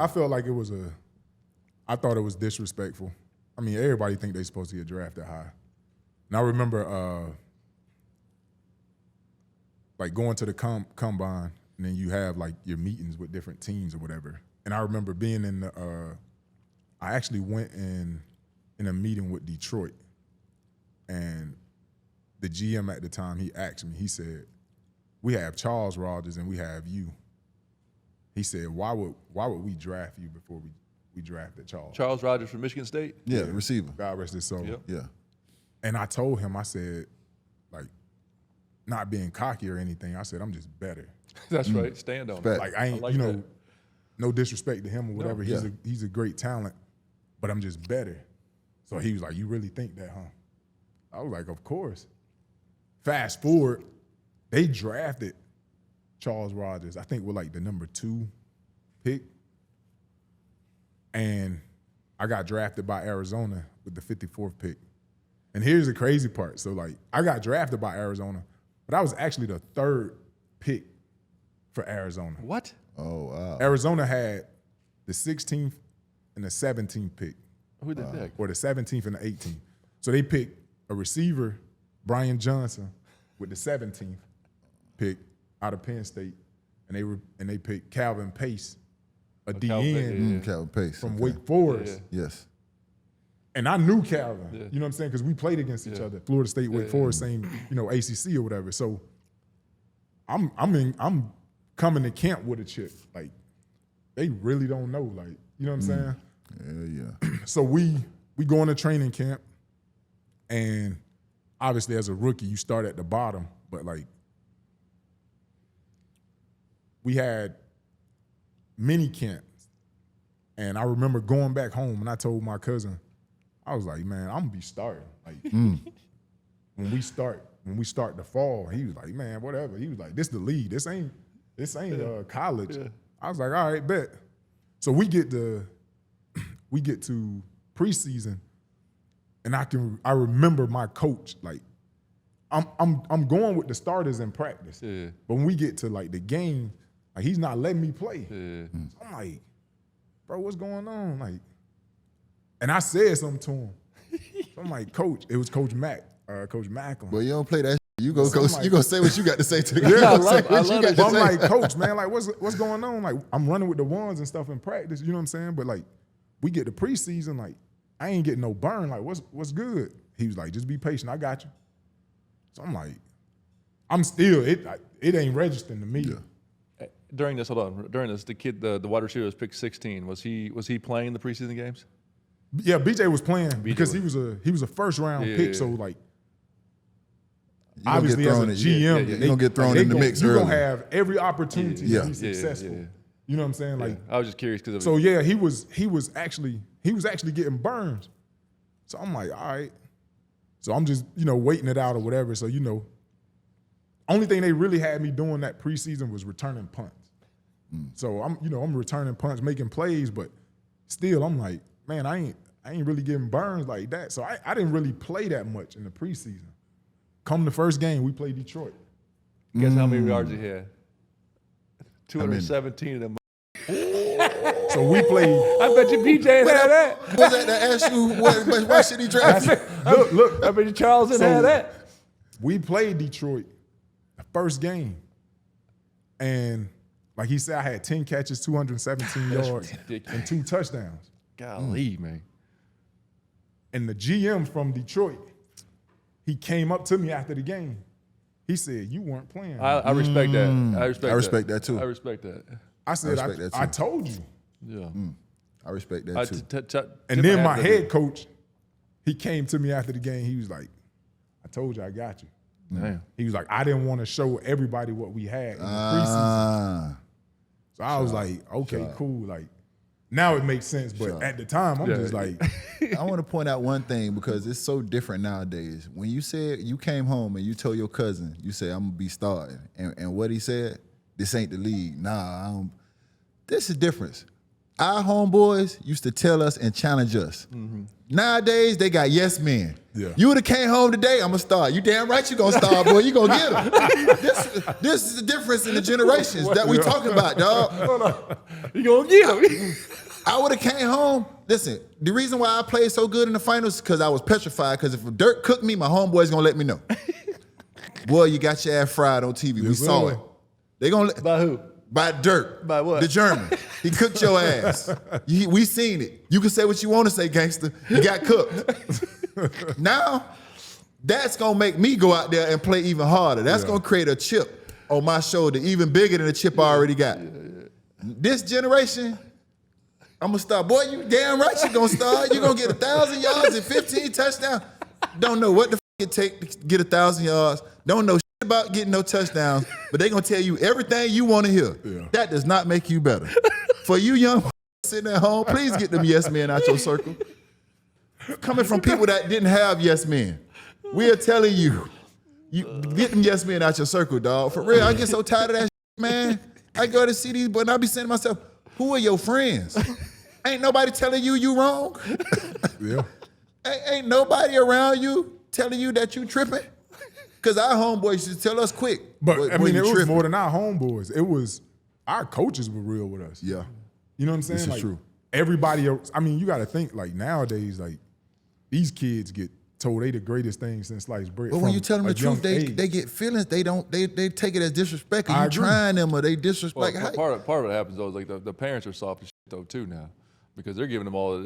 felt like I thought it was disrespectful. I mean, everybody think they're supposed to get drafted high. And I remember like going to the combine, and then you have like your meetings with different teams or whatever. And I remember being in I actually went in a meeting with Detroit, and the GM at the time, he asked me, he said, we have Charles Rogers and we have you. He said, why would we draft you before we drafted Charles? Charles Rogers from Michigan State? Yeah, receiver. God rest his soul. Yep. Yeah. And I told him, I said, like, not being cocky or anything, I said, I'm just better. That's right. Stand on it. Like, I ain't, that. no disrespect to him or whatever. No, he's a great talent, but I'm just better. So he was like, you really think that, huh? I was like, of course. Fast forward, they drafted Charles Rogers, I think with like the number 2 pick. And I got drafted by Arizona with the 54th pick. And here's the crazy part. So, like, I got drafted by Arizona, but I was actually the 3rd pick for Arizona. What? Oh, wow. Arizona had the 16th and the 17th pick. Who did that? Or the 17th and the 18th. So they picked a receiver, Brian Johnson, with the 17th pick out of Penn State. and they picked Calvin Pace, a Calvin, DN Calvin Pace from okay. Wake Forest. Yes. And I knew Calvin, Yeah. you know what I'm saying? Because we played against each other. Florida State, Wake Forest, same, ACC or whatever. So I'm coming to camp with a chip. Like, they really don't know, like, you know what I'm saying? Yeah. So we go into training camp, and obviously as a rookie, you start at the bottom, but like, we had mini camps, and I remember going back home, and I told my cousin, I was like, man, I'm gonna be starting. Like, when we start the fall, he was like, man, whatever. He was like, this the league. This ain't college. Yeah. I was like, all right, bet. So we get to preseason, and I remember my coach, like, I'm going with the starters in practice. Yeah. But when we get to like the game, like, he's not letting me play. Yeah. So I'm like, bro, what's going on? Like, and I said something to him. So I'm like, Coach, it was Coach Macklin. Well, you don't play that shit. You go, So I'm like, you gonna say what you got to say to the Yeah, I love it. But I'm like, Coach, man, like, what's going on? Like, I'm running with the ones and stuff in practice, you know what I'm saying? But like, we get to preseason, like, I ain't getting no burn. Like, what's good? He was like, just be patient, I got you. So I'm like, it ain't registering to me. Yeah. During this, the kid, the wide receiver was picked 16. Was he playing the preseason games? Yeah, BJ was playing because he was a first round pick. So like, obviously as a GM, you gonna get thrown in the mix you're early. gonna have every opportunity to be successful. Yeah. You know what I'm saying? Like, I was just curious because so yeah, he was actually getting burns. So I'm like, all right. So I'm just, waiting it out or whatever. So, only thing they really had me doing that preseason was returning punts. So I'm returning punts, making plays, but still I'm like, man, I ain't really getting burns like that. So I didn't really play that much in the preseason. Come the first game, we played Detroit. guess how many yards he had? 217 of them. So we played. I bet you PJ had that. Was that to ask you why should he draft you? Look. I bet you Charles didn't have that. We played Detroit the first game, and like he said, I had 10 catches, 217 yards, and 2 touchdowns. Golly, man. And the GM from Detroit, he came up to me after the game. He said, "You weren't playing." I respect that. I respect that too. I respect that. I said, I respect that too. I told you. Yeah. I respect that too. And then my head coach, he came to me after the game. He was like, "I told you, I got you." Damn. He was like, "I didn't want to show everybody what we had in the preseason." So I was like, "Okay, cool." Like, now it makes sense, but at the time, I'm just like, I want to point out one thing because it's so different nowadays. When you said you came home and you told your cousin, you said, "I'm gonna be starting," and what he said, "This ain't the league." Nah, I don't. This is difference. Our homeboys used to tell us and challenge us. Nowadays, they got yes men. Yeah. You would have came home today, I'm gonna start. You damn right you gonna start, boy. You gonna get them. This is the difference in the generations that we talking about, dog. You gonna get him. I would have came home. Listen, the reason why I played so good in the finals is because I was petrified. Because if Dirk cooked me, my homeboy's gonna let me know. Boy, you got your ass fried on TV. We saw it. They gonna By who? By Dirk. By what? The German. He cooked your ass. We seen it. You can say what you want to say, gangster. You got cooked. Now, that's gonna make me go out there and play even harder. That's gonna create a chip on my shoulder, even bigger than the chip I already got. This generation, I'm gonna start. Boy, you damn right you gonna start. You gonna get 1,000 yards and 15 touchdowns. Don't know what the it take to get 1,000 yards. Don't know shit about getting no touchdowns, but they gonna tell you everything you want to hear. Yeah. That does not make you better. For you young sitting at home, please get them yes men out your circle. Coming from people that didn't have yes men, we are telling you, get them yes men out your circle, dog. For real, I get so tired of that shit, man. I go to see these, but I be saying to myself, who are your friends? Ain't nobody telling you wrong. yeah. Ain't nobody around you telling you that you tripping. Because our homeboys used to tell us quick. But I mean, you it was tripping. more than our homeboys. It was our coaches were real with us. Yeah. You know what I'm saying? This is true. Everybody else, I mean, you got to think like nowadays, like these kids get told they the greatest thing since sliced bread. But when you tell them the truth, they age. get feelings. They take it as disrespect. I You agree. trying them or they disrespect. Well, part of what happens though is like the parents are soft as shit though too now, because they're giving them all.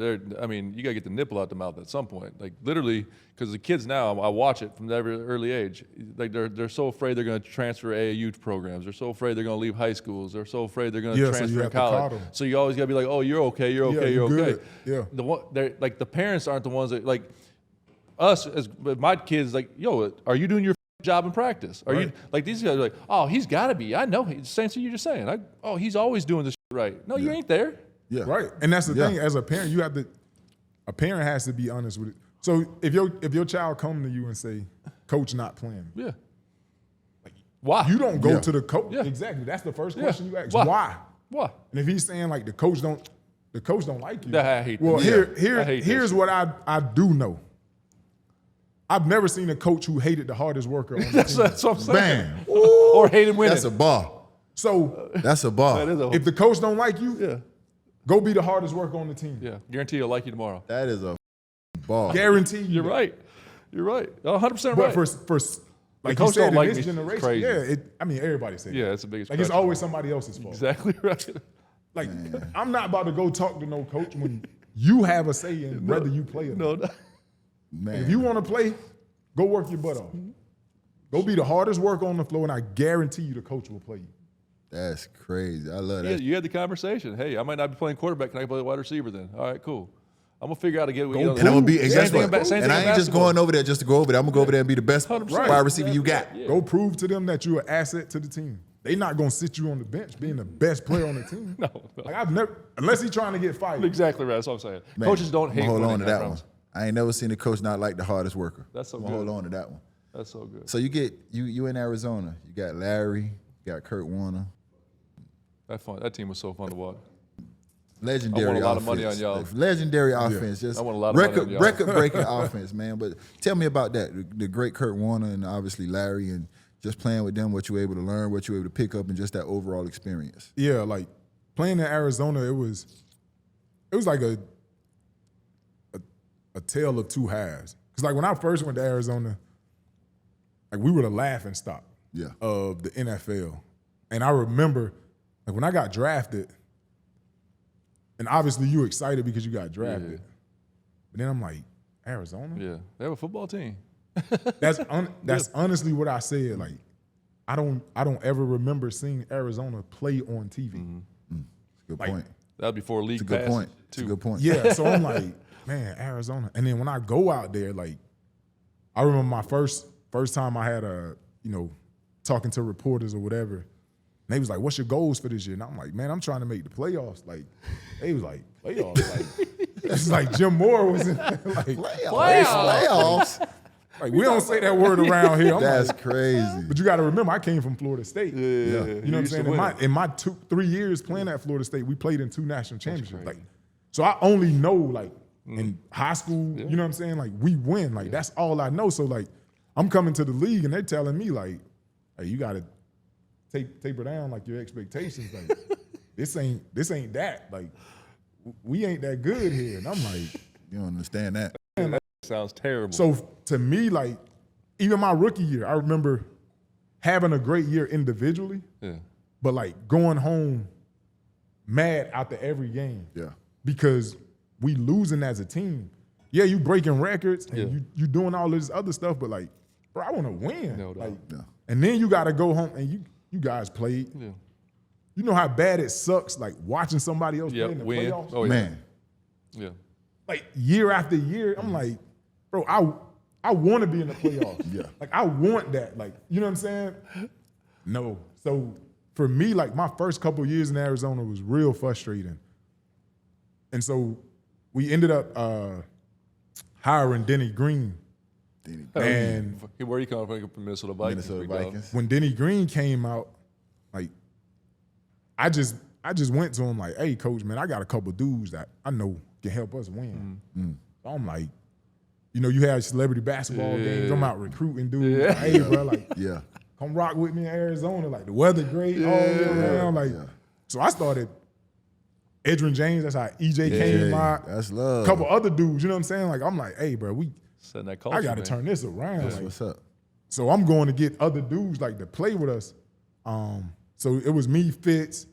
I mean, you gotta get the nipple out the mouth at some point. Like literally, because the kids now, I watch it from every early age. Like they're so afraid they're gonna transfer AAU programs. They're so afraid they're gonna leave high schools. They're so afraid they're gonna Yeah, so you transfer in have to coddle college. them. So you always gotta be like, oh, you're okay, you're okay, you're you're okay. good. Yeah. The one, they're like the parents aren't the ones that like us as my kids. Like, yo, are you doing your job in practice? Are you like these guys are like, oh, he's got to be. I know. Same thing you're just saying. Like, oh, he's always doing this shit right. No, you ain't there. Yeah. Right. And that's the thing. As a parent, a parent has to be honest with it. So if your child come to you and say, coach not playing, Yeah. Why? you don't go Yeah. to the coach. Yeah. Exactly. That's the first question you ask. Why? Why? Why? And if he's saying like the coach don't like you. I hate well, that. here I hate that here's shit. what I do know. I've never seen a coach who hated the hardest worker on the That's team. what I'm saying. Bam. Or hated winning. That's a bar. So That's a bar. That is a if the coach don't like you, yeah. go be the hardest worker on the team. Yeah. Guarantee he'll like you tomorrow. That is a bar. Guarantee you. You're right. You're right. 100% But right. for like coach you said don't in like this me. generation, Crazy. I mean everybody says Yeah, that. it's the biggest Like it's crutch. always somebody else's fault. Exactly right. Like I'm not about to go talk to no coach when you have a say in whether you play or not. No. Man. If you want to play, go work your butt off. Go be the hardest worker on the floor, and I guarantee you the coach will play you. That's crazy. I love Yeah, that. you had the conversation. Hey, I might not be playing quarterback. Can I play wide receiver then? All right, cool. I'm gonna figure out how to get. Go And I'm gonna be. And same guess thing what? in same And thing I in ain't just basketball. going over there just to go over there. I'm gonna go over there and be the best 100%. wide receiver you got. Yeah. Go prove to them that you're an asset to the team. They not gonna sit you on the bench being the best player on the team. No. Like I've never, unless he's trying to get fired. Exactly right. That's what I'm saying. Man, Coaches don't hate I'ma hold winning, on to I that one. promise. I ain't never seen a coach not like the hardest worker. That's so I'ma good. hold on to that one. That's so good. So you get you in Arizona. You got Larry. You got Kurt Warner. That team was so fun to watch. Legendary I want a lot of offense. money on y'all. Like, legendary offense. Just I want a lot of money on y'all. record-breaking offense, man. But tell me about that. The great Kurt Warner and obviously Larry, and just playing with them, what you were able to learn, what you were able to pick up, and just that overall experience. Yeah, like playing in Arizona, it was like a tale of two halves. Cause like when I first went to Arizona, like we were the laughing stock Yeah. of the NFL. And I remember like when I got drafted, and obviously you were excited because you got drafted. Yeah. But then I'm like, Arizona? Yeah, they have a football team. That's honestly what I said. Like, I don't ever remember seeing Arizona play on TV. Mm-hmm. Good Like, point. That would be before league It's a good passes, point. It's a too. good point. Yeah, so I'm like, man, Arizona. And then when I go out there, like, I remember my first time I had talking to reporters or whatever. And they was like, what's your goals for this year? And I'm like, man, I'm trying to make the playoffs. Like, they was like, playoffs? Like, it's like Jim Moore was in like, Playoffs. like, we don't say that word around here. I'm That's like, crazy. but you got to remember, I came from Florida State. Yeah. You know what I'm saying? In my 3 years playing at Florida State, we played in 2 national championships. Like, so I only know like in high school, you know what I'm saying? Like we win. Like that's all I know. So like I'm coming to the league and they're telling me like, hey, you got to taper down like your expectations. Like this ain't that. Like we ain't that good here. And I'm like, You don't understand that. Sounds terrible. so to me, like even my rookie year, I remember having a great year individually. yeah. But like going home mad after every game. Yeah. Because we losing as a team. Yeah, you breaking records and you doing all this other stuff, but like, bro, I want to win. No doubt. Like, Yeah. and then you got to go home and you guys played. Yeah. You know how bad it sucks, like watching somebody else play in the Win. playoffs. Oh yeah. Man. Yeah. Like year after year, I'm like, bro, I want to be in the playoffs. Yeah. Like I want that. Like, you know what I'm saying? No. So for me, like my first couple years in Arizona was real frustrating. And so we ended up hiring Denny Green. And Where you come from? Minnesota Vikings. Minnesota big dog. Vikings. when Denny Green came out, like I just went to him like, hey, coach, man, I got a couple dudes that I know can help us win. So I'm like, you had celebrity basketball games. I'm out recruiting dudes. Yeah. Like, hey, bro, like, Yeah. come rock with me in Arizona. Like the weather great all year round. Like, so I started Edrin James. That's how EJ came out. That's love. A couple other dudes. You know what I'm saying? Like I'm like, hey, bro, Setting that culture, I got to man. turn this around. That's Like, what's up. so I'm going to get other dudes like to play with us. So it was me, Fitz,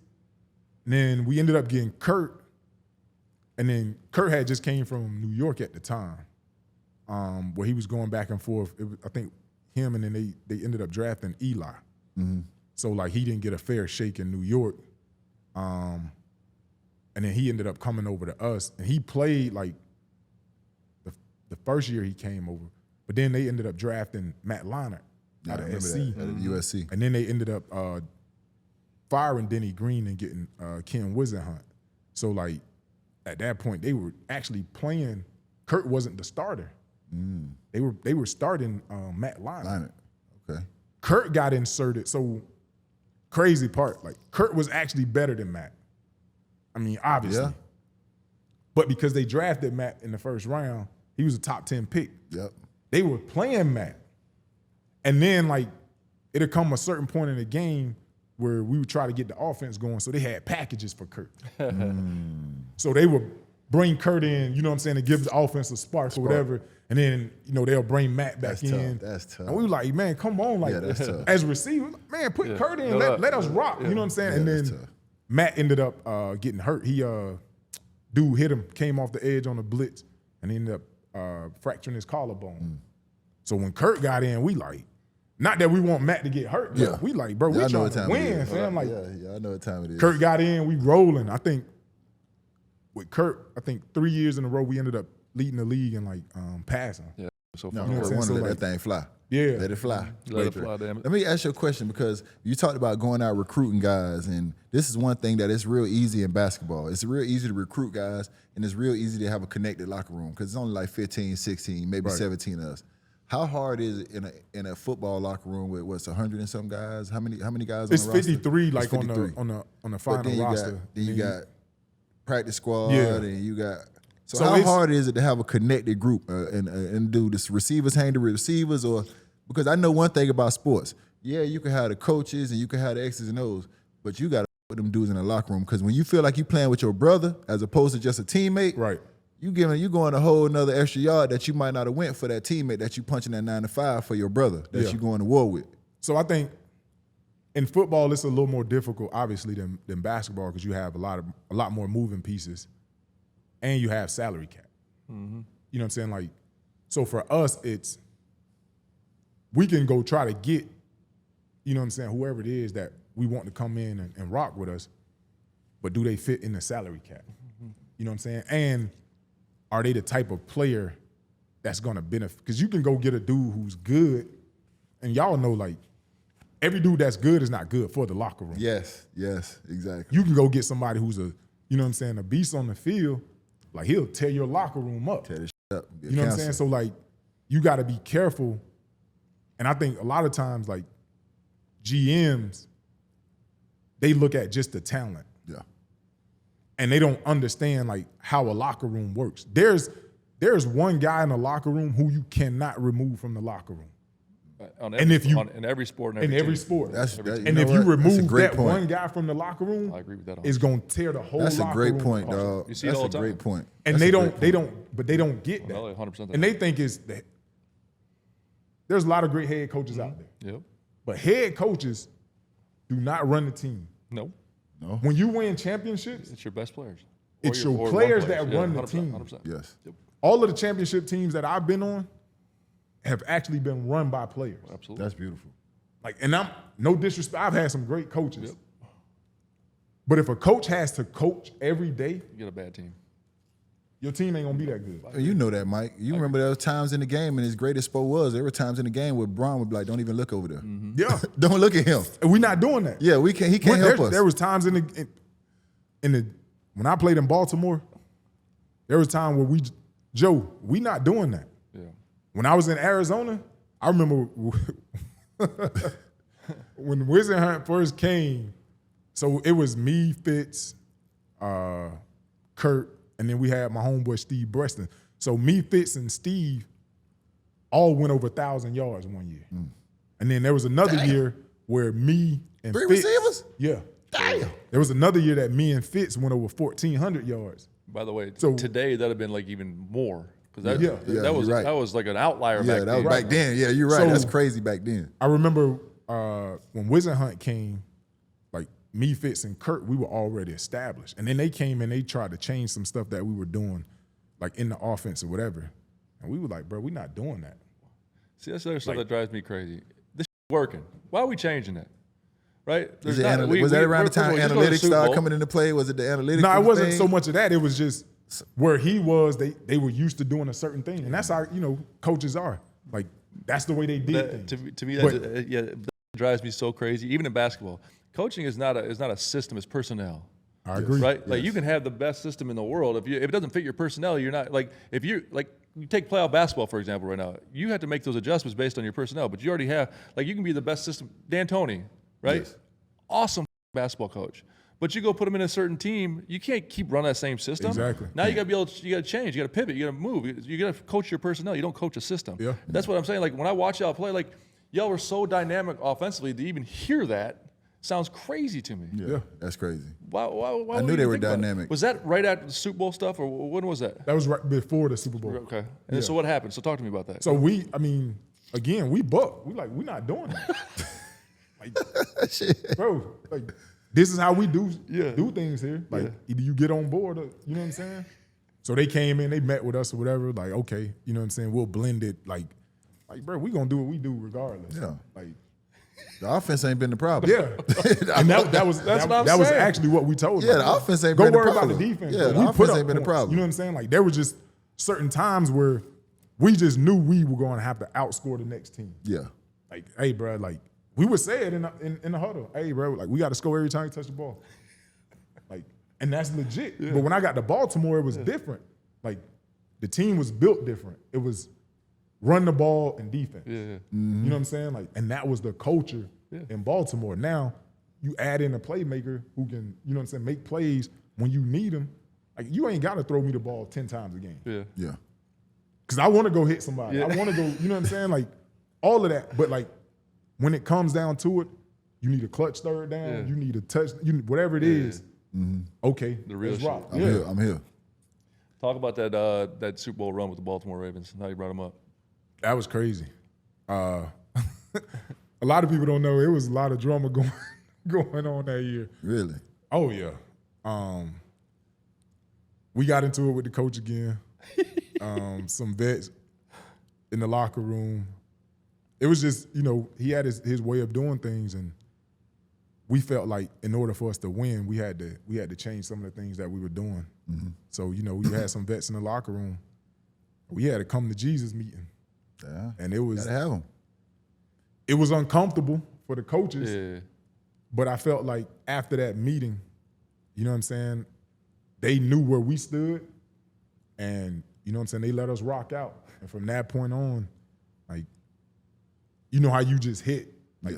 and then we ended up getting Kurt. And then Kurt had just came from New York at the time, where he was going back and forth. I think him and then they ended up drafting Eli. Mm-hmm. So like he didn't get a fair shake in New York. And then he ended up coming over to us, and he played like the first year he came over. But then they ended up drafting Matt Leinart out of SC. Out of USC. And then they ended up firing Denny Green and getting Ken Wisenhunt. So like at that point, they were actually playing. Kurt wasn't the starter. They were starting Matt Leinart. Okay. Kurt got inserted. So crazy part, like Kurt was actually better than Matt. I mean, obviously. Yeah. But because they drafted Matt in the first round, he was a top 10 pick. Yep. They were playing Matt. And then like it'd come a certain point in the game where we would try to get the offense going. So they had packages for Kurt. So they would bring Kurt in, you know what I'm saying, to give the offense a spark or whatever. And then, you know, they'll bring Matt back in. That's tough. And we were like, man, come on. Like, that's tough. as receivers, man, put Kurt in. Let us rock. You know what I'm saying? Yeah, and that's then tough. Matt ended up getting hurt. He, dude hit him, came off the edge on a blitz, and ended up fracturing his collarbone. So when Kurt got in, we like, not that we want Matt to get hurt, but we like, bro, we I know trying what to time it win, is. fam. Like, I know what time it is. Kurt got in, we rolling. I think with Kurt, 3 years in a row, we ended up leading the league in like passing. Yeah. So No, far. You know what I'm Kurt saying? wanted So, let that thing fly. Yeah. Let it fly. Let it fly, damn it. Let me ask you a question, because you talked about going out recruiting guys, and this is one thing that is real easy in basketball. It's real easy to recruit guys, and it's real easy to have a connected locker room because it's only like 15, 16, maybe 17 of us. How hard is it in a football locker room with 100 and some guys? How many guys? It's on the roster? 53, like It's 53. on the But final then you roster. got practice squad, Yeah. and you got. So, So how it's- hard is it to have a connected group and do this receivers hang the receivers, or because I know one thing about sports. Yeah, you can have the coaches and you can have the X's and O's, but you got to put them dudes in the locker room, because when you feel like you playing with your brother as opposed to just a teammate, Right. you going a whole another extra yard that you might not have went for that teammate that you punching that 9 to 5 for your brother that you going to war with. So I think in football, it's a little more difficult, obviously, than basketball, because you have a lot more moving pieces, and you have salary cap. You know what I'm saying? Like, so for us, it's we can go try to get, you know what I'm saying, whoever it is that we want to come in and rock with us, but do they fit in the salary cap? You know what I'm saying? And are they the type of player that's going to benefit? Because you can go get a dude who's good, and y'all know, like, every dude that's good is not good for the locker room. Yes, exactly. You can go get somebody who's you know what I'm saying, a beast on the field, like he'll tear your locker room up. Tear this shit up. You know what I'm saying? So like, you got to be careful. And I think a lot of times, like, GMs, they look at just the talent. Yeah. And they don't understand like how a locker room works. There's one guy in the locker room who you cannot remove from the locker room. In every sport, In every sport. And if you remove that point. one guy from the locker room, I agree with that. it's gonna tear the whole That's a locker great room point, apart. dog. You see it That's all a the great time. point. And That's they a great don't point. but they don't get that. No, 100%. And they think it's that there's a lot of great head coaches out there. Yep. But head coaches do not run the team. No. When you win championships, It's your best players. It's Or your one players players. that run the 100%, team. 100%. Yes. Yep. all of the championship teams that I've been on have actually been run by players. Absolutely. That's beautiful. Like, and I'm no disrespect, I've had some great coaches. But if a coach has to coach every day, You get a bad team. your team ain't gonna be that good. You know that, Mike. You remember there was times in the game, and his greatest sport was there were times in the game where Braun would be like, "Don't even look over there. Yeah, Don't look at him." and we're not doing that. Yeah, we can't. He can't help us. There was times in the when I played in Baltimore, there was time where we not doing that. Yeah. When I was in Arizona, I remember when Wizard Hunt first came. So it was me, Fitz, Kurt, and then we had my homeboy Steve Breston. So me, Fitz, and Steve all went over 1,000 yards one year. And then there was another year where me and Three Fitz, receivers? Yeah. Damn. There was another year that me and Fitz went over 1,400 yards. By the way, So- today that'd have been like even more Because Yeah. that was you're right. that was like an outlier Yeah, back that was then. back then. Yeah, you're right. So- That's crazy back then. I remember when Wiz and Hunt came, like me, Fitz, and Kurt, we were already established. And then they came and they tried to change some stuff that we were doing, like in the offense or whatever. And we were like, bro, we're not doing that. See, that's the other stuff that drives me crazy. This working. Why are we changing that? Right? Was There's not- we- that around the first of all, time we just go to the analytics Super started Bowl. coming into play? Was it the analytics? No, it wasn't thing? so much of that. It was just where he was, they were used to doing a certain thing. And that's how, coaches are. Like, that's the way they did things. To me, But- that drives me so crazy. Even in basketball, coaching is not a system; it's personnel. I agree. Right? Like you can have the best system in the world if it doesn't fit your personnel, you're not like if you like you take playoff basketball for example right now. You have to make those adjustments based on your personnel, but you already have like you can be the best system. D'Antoni, right? Yes. Awesome basketball coach. But you go put him in a certain team, you can't keep running that same system. Exactly. Now you got to be able to, you got to change, you got to pivot, you got to move. You got to coach your personnel. You don't coach a system. Yeah. That's what I'm saying. Like when I watch y'all play, like y'all were so dynamic offensively to even hear that sounds crazy to me. Yeah, that's crazy. Why I would knew you they were think about it? dynamic. Was that right after the Super Bowl stuff, or when was that? That was right before the Super Bowl. Okay. And so what happened? So talk to me about that. So again, we buck. We're not doing that. like, bro, like this is how we do things here. Like either you get on board or you know what I'm saying? So they came in, they met with us or whatever, like, okay, you know what I'm saying? We'll blend it like bro, we gonna do what we do regardless. Yeah. Like The offense ain't been the problem. yeah. And that was That's what I'm that was saying. actually what we told Yeah, them. the offense ain't Go been the worry about problem. the defense. Yeah, bro. the We offense put up ain't been the points. problem. You know what I'm saying? Like there were just certain times where we just knew we were going to have to outscore the next team. Yeah. Like, hey, bro, like we would say it in the huddle. Hey, bro, like we got to score every time you touch the ball. Like, and that's legit. But when I got to Baltimore, it was different. Like the team was built different. It was run the ball and defense. Yeah. You know what I'm saying? Like, and that was the culture in Baltimore. Now you add in a playmaker who can, you know what I'm saying, make plays when you need them. Like you ain't got to throw me the ball 10 times a game. Yeah. Yeah. Because I want to go hit somebody. Yeah. I want to go, you know what I'm saying? Like all of that. But like when it comes down to it, you need a clutch third down. Yeah. You need a touch, whatever it is. Okay, The real let's shit. rock. I'm here. Talk about that Super Bowl run with the Baltimore Ravens and how you brought them up. That was crazy. A lot of people don't know it was a lot of drama going on that year. Really? Oh yeah. We got into it with the coach again. Some vets in the locker room. It was just, he had his way of doing things, and we felt like in order for us to win, we had to change some of the things that we were doing. Mm-hmm. So, we had some vets in the locker room. We had a come to Jesus meeting. Yeah. And it was Gotta have them. it was uncomfortable for the coaches. Yeah. But I felt like after that meeting, you know what I'm saying, they knew where we stood, and you know what I'm saying, they let us rock out. And from that point on, like, you know how you just hit, like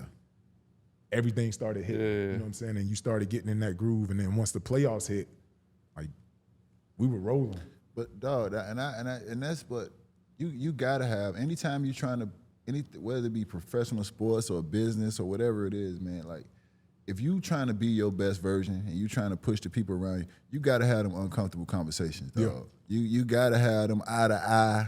everything started hitting. Yeah. You know what I'm saying? And you started getting in that groove, and then once the playoffs hit, like we were rolling. But dog, and that's what you gotta have. Anytime you're trying to whether it be professional sports or business or whatever it is, man, like if you trying to be your best version and you trying to push the people around you, you gotta have them uncomfortable conversations, dog. Yeah. You gotta have them eye to eye,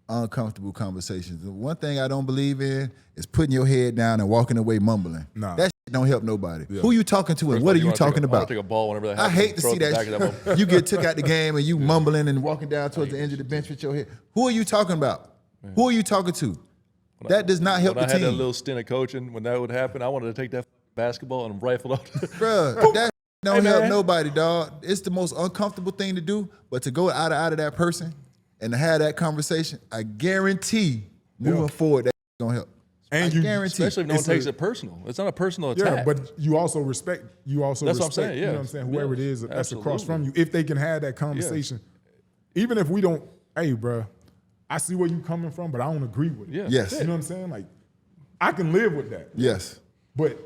uncomfortable conversations. The one thing I don't believe in is putting your head down and walking away mumbling. Nah. That shit don't help nobody. Yeah. Who you talking to and First what of are all, you talking I wanna about? take a ball whenever that I happens. hate to Throw see it at the that. back of that ball. You get took out the game and you mumbling and walking down towards the end of the bench with your head. Who are you talking about? Who are you talking to? That does not help When the I had that team. little stint of coaching, when that would happen, I wanted to take that basketball and rifle out. Bruh, that don't Hey, help man. nobody, dog. It's the most uncomfortable thing to do, but to go out of that person and to have that conversation, I guarantee moving forward that gonna help. And I you- guarantee. Especially if no one It's takes a- it personal. It's not a personal Yeah, attack. but you also respect. That's what I'm respect, saying, You know yeah. what I'm saying? Whoever it is Yes, that's across from absolutely. you, if they can have that conversation, even if we don't. Hey, bro, I see where you coming from, but I don't agree with it. Yeah. Yes. You know what I'm saying? Like, I can live with that. Yes. But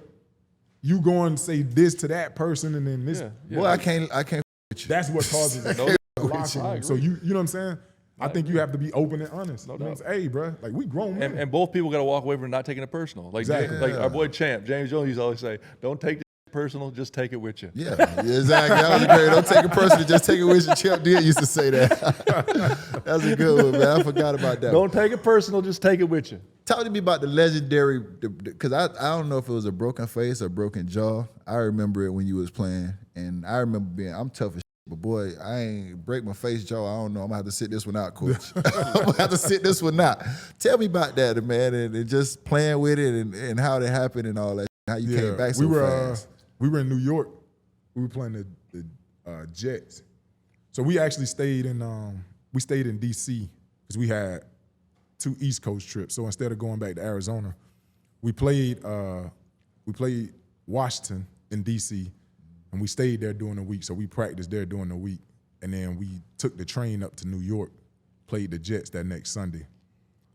you go and say this to that person, and then this. Yeah. Well, I can't with you. That's what causes it. I locker room. So agree. you know what I'm saying? I think you have to be open and honest. No You know what I'm doubt. saying? Hey, bro, like we grown men. And both people got to walk away from not taking it personal. Like Exactly. like our boy James Jones used to always say, "Don't take this personal, just take it with you. Yeah, exactly. That was great. Don't take it personally, just take it with you. Chip did used to say that. That's a good one, man. I forgot about that. Don't take it personal, just take it with you. Talk to me about the legendary, because I don't know if it was a broken face or broken jaw. I remember it when you was playing, and I remember I'm tough as shit, but boy, I ain't break my face, jaw. I don't know. I'm going to have to sit this one out, coach. I'm going to have to sit this one out. Tell me about that, man, and just playing with it and how that happened and all that, how you came back so fast. We were in New York. We were playing the Jets. So we actually stayed in D.C. because we had 2 East Coast trips. So instead of going back to Arizona, we played Washington in D.C. and we stayed there during the week. So we practiced there during the week, and then we took the train up to New York, played the Jets that next Sunday.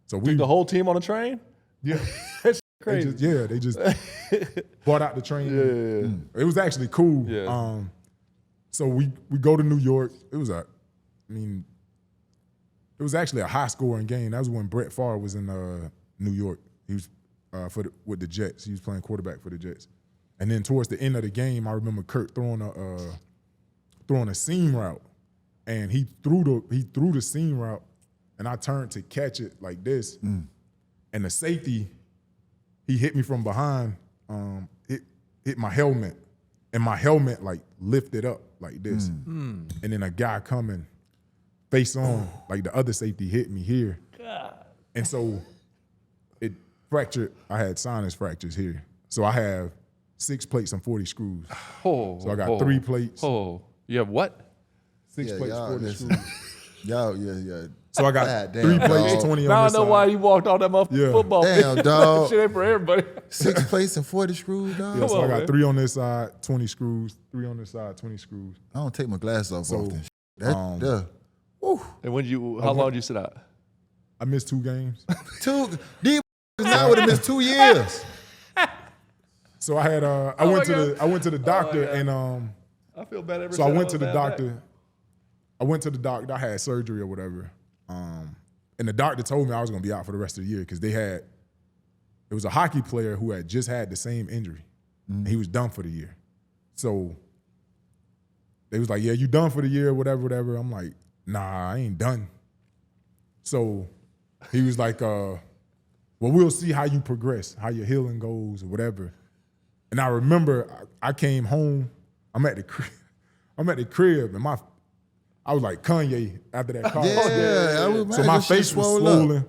So we Took the whole team on a train? Yeah. That's crazy. They just bought out the train. Yeah. It was actually cool. Yeah. So we go to New York. It was actually a high scoring game. That was when Brett Favre was in New York. He was with the Jets. He was playing quarterback for the Jets. And then towards the end of the game, I remember Kurt throwing a seam route, and he threw the seam route, and I turned to catch it like this, and the safety, he hit me from behind, hit my helmet, and my helmet like lifted up like this, and then a guy coming face on, like the other safety hit me here, and so it fractured. I had sinus fractures here, so I have 6 plates and 40 screws. So I got 3 plates. You have what? 6 plates, 40 screws. Yeah. So I got God 3 damn, plates, dog. 20 Now on I this know side. why you walked off that motherfucking football Damn, field. dog. Shit ain't for everybody. 6 plates and 40 screws, dog. Yeah, so Come I on, got man. 3 on this side, 20 screws, 3 on this side, 20 screws. I don't take my glasses off So, often. Woo. And how long did you sit out? I missed 2 games. These now would have missed 2 years. So I had I went to the doctor and I feel bad every so I went to the doctor. I went to the doctor. I had surgery or whatever. And the doctor told me I was gonna be out for the rest of the year because it was a hockey player who had just had the same injury. And he was done for the year. So they was like, yeah, you done for the year, whatever. I'm like, nah, I ain't done. So he was like, well, we'll see how you progress, how your healing goes or whatever. And I remember I came home, I'm at the crib, and I was like Kanye after that car. Yeah. So my face was swollen,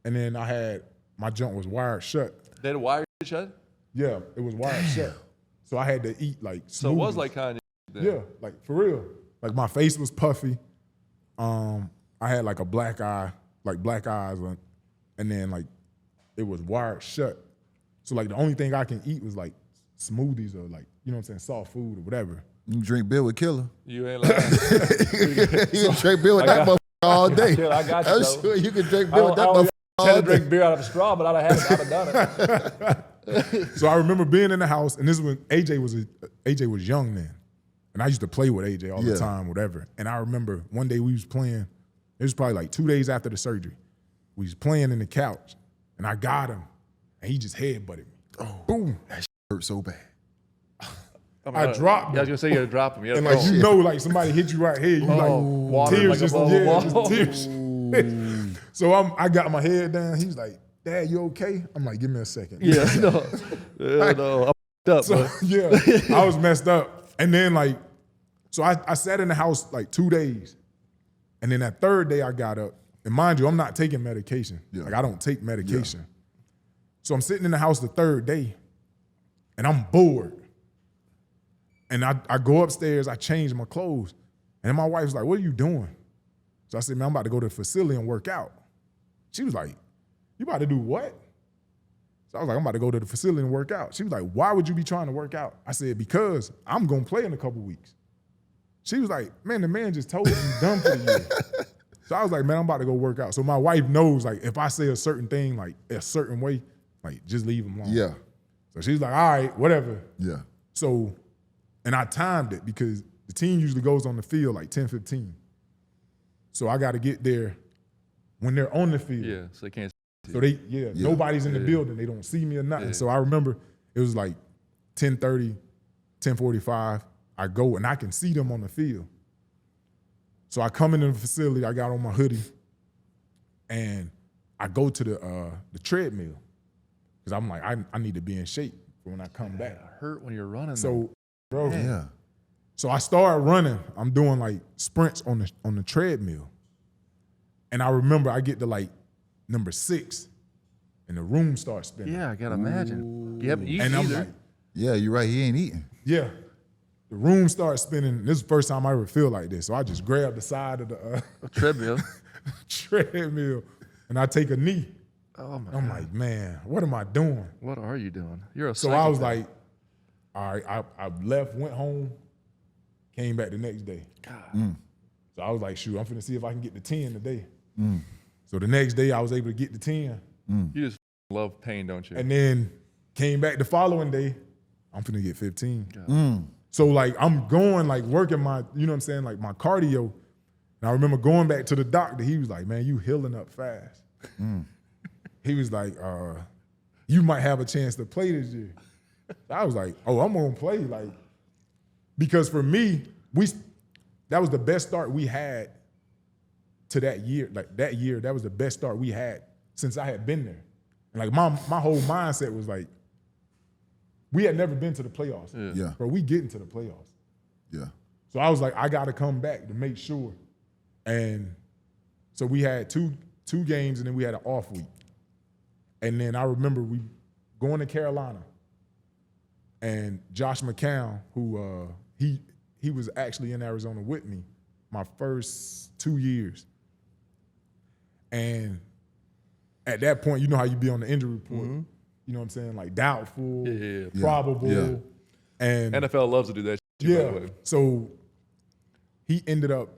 and then my junk was wired shut. They had a wire shut? Yeah, it was wired shut. So I had to eat like smoothies. So it was like Kanye. Yeah, like for real. Like my face was puffy. I had like a black eye, like black eyes, and then like it was wired shut. So like the only thing I can eat was like smoothies or like, you know what I'm saying, soft food or whatever. You drink beer with Killer. You ain't lying. You can drink beer with that motherfucker all day. I got you, I'm though. sure you can drink beer with that motherfucker I all tend to day. drink beer out of a straw, but I'd have done it. So I remember being in the house, and this is when AJ was young then. And I used to play with AJ all the time, whatever. And I remember one day we was playing, it was probably like 2 days after the surgery. We was playing in the couch, and I got him, and he just headbutted me. Oh, boom. That shit hurt so bad. I dropped him. Yeah, I was gonna say you had to drop him. And like you know, like somebody hit you right here, you like tears just tears. So I got my head down. He's like, "Dad, you okay?" I'm like, "Give me a second." Yeah, no, I'm up. So, yeah, I was messed up. And then like, so I sat in the house like 2 days, and then that 3rd day I got up. And mind you, I'm not taking medication. Like I don't take medication. So I'm sitting in the house the 3rd day, and I'm bored. And I go upstairs, I change my clothes. And then my wife's like, "What are you doing?" So I said, "Man, I'm about to go to the facility and work out." She was like, "You about to do what?" So I was like, "I'm about to go to the facility and work out." She was like, "Why would you be trying to work out?" I said, "Because I'm going to play in a couple weeks." She was like, "Man, the man just told you he's done for the year." So I was like, "Man, I'm about to go work out." So my wife knows, like, if I say a certain thing, like a certain way, like just leave him alone. Yeah. So she's like, "All right, whatever." Yeah. So, and I timed it because the team usually goes on the field like 10:15. So I got to get there when they're on the field. Yeah, so they can't. So nobody's in the building. They don't see me or nothing. So I remember it was like 10:30. 10:45, I go and I can see them on the field. So I come into the facility, I got on my hoodie, and I go to the treadmill because I'm like, I need to be in shape for when I come back. Hurt when you're running. So, bro, Yeah. so I started running. I'm doing like sprints on the treadmill. And I remember I get to like number 6 and the room starts spinning. Yeah, I gotta imagine. You haven't eaten And I'm either. like, Yeah, you're right. He ain't eating. yeah. The room starts spinning. This is the first time I ever feel like this. So I just grab the side of the Treadmill. treadmill and I take a knee. Oh my I'm God. like, man, what am I doing? What are you doing? You're a So I was psychopath. like, all right, I left, went home, came back the next day. God. So I was like, shoot, I'm finna see if I can get the 10 today. So the next day I was able to get the 10. You just love pain, don't you? And then came back the following day, I'm finna get 15. So like I'm going like working my, you know what I'm saying, like my cardio. And I remember going back to the doctor, he was like, man, you healing up fast. He was like, you might have a chance to play this year. I was like, oh, I'm gonna play. Like, because for me, that was the best start we had to that year. Like that year, that was the best start we had since I had been there. And like my whole mindset was like, we had never been to the playoffs. Yeah. Bro, we getting to the playoffs. Yeah. So I was like, I gotta come back to make sure. And so we had two games and then we had an off week. And then I remember we going to Carolina. And Josh McCown, who he was actually in Arizona with me my first 2 years. And at that point, you know how you be on the injury report. You know what I'm saying? Like doubtful, Yeah. probable. Yeah. And NFL loves to do that shit, by yeah. the way. So he ended up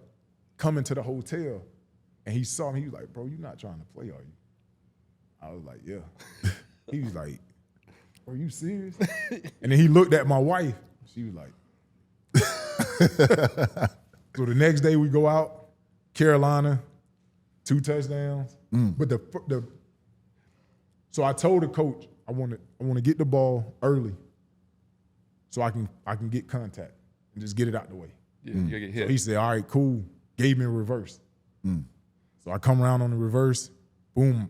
coming to the hotel and he saw me. He was like, bro, you're not trying to play, are you? I was like, yeah. He was like, are you serious? And then he looked at my wife. She was like, so the next day we go out, Carolina, 2 touchdowns. But so I told the coach, I want to get the ball early so I can get contact and just get it out the way. Yeah, you gotta get hit. He said, all right, cool. Gave me a reverse. So I come around on the reverse, boom,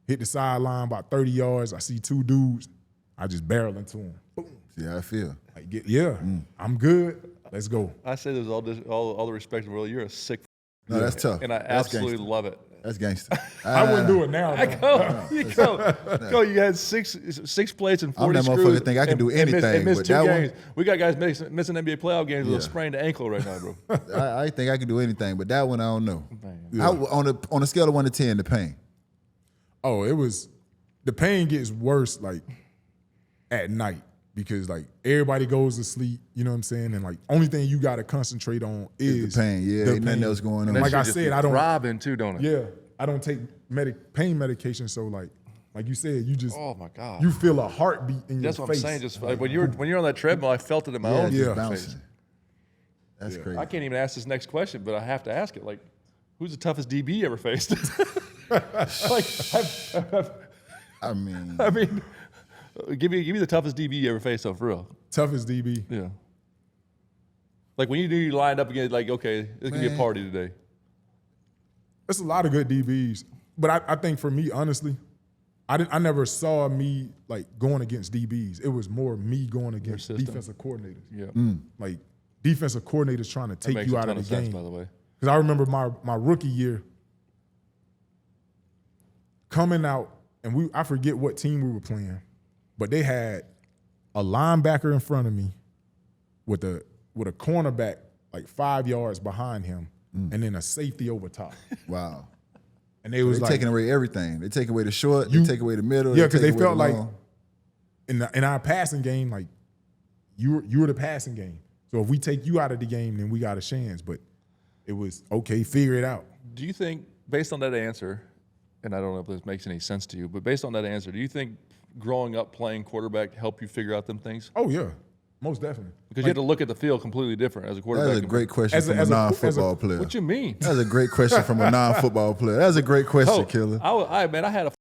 hit the sideline about 30 yards. I see 2 dudes. I just barrel into them. Boom. See how I feel. Like, I'm good. Let's go. I say there's all the respect in the world. You're a sick, No, that's tough. and I That's absolutely gangster. love it. That's gangster. I wouldn't do it now. Go. You had six plates and 40 that screws. motherfucker think I can do anything, And missed but 2 that one- games. We got guys missing NBA playoff games with a Yeah. sprained ankle right now, bro. I think I can do anything, but that one I don't know. Man. On a scale of 1 to 10, the pain. Oh, the pain gets worse like at night because like everybody goes to sleep, you know what I'm saying? And like only thing you got to concentrate on is the pain. Yeah, the ain't nothing pain. else going on. And that Like shit I just said, be I don't- throbbing too, don't it? Yeah, I don't take pain medication, so like you said, you just Oh my God. you feel a heartbeat in That's your what face. I'm saying. Just like, when you're on that treadmill, I felt it in my Yeah, own just Yeah. bouncing. face. That's crazy. I can't even ask this next question, but I have to ask it. Like, who's the toughest DB you ever faced? I mean, I mean, give me the toughest DB you ever faced, though, for real. Toughest DB. Yeah. Like when you knew you lined up against, like, okay, it's gonna be a Man. party today. There's a lot of good DBs, but I think for me, honestly, I never saw me like going against DBs. It was more me going against system. defensive coordinators. Yeah. Like defensive coordinators trying to That take makes you a out ton of of the sense, game. by the way. Because I remember my rookie year coming out, and I forget what team we were playing, but they had a linebacker in front of me with a cornerback like 5 yards behind him, and then a safety over top. wow. And they was They're like, taking away everything. They take away the short. They take away the middle. yeah, because take they away felt the like long. in our passing game, like you were the passing game. So if we take you out of the game, then we got a chance. But it was okay, figure it out. Do you think, based on that answer, and I don't know if this makes any sense to you, but based on that answer, do you think growing up playing quarterback helped you figure out them things? Oh yeah, most definitely. Because you had to look at the field completely different as a quarterback. That's a great question As a- from a as a- non-football player. What you mean? That's a great question from a non-football player. That's a great question, Oh, Killer. I had a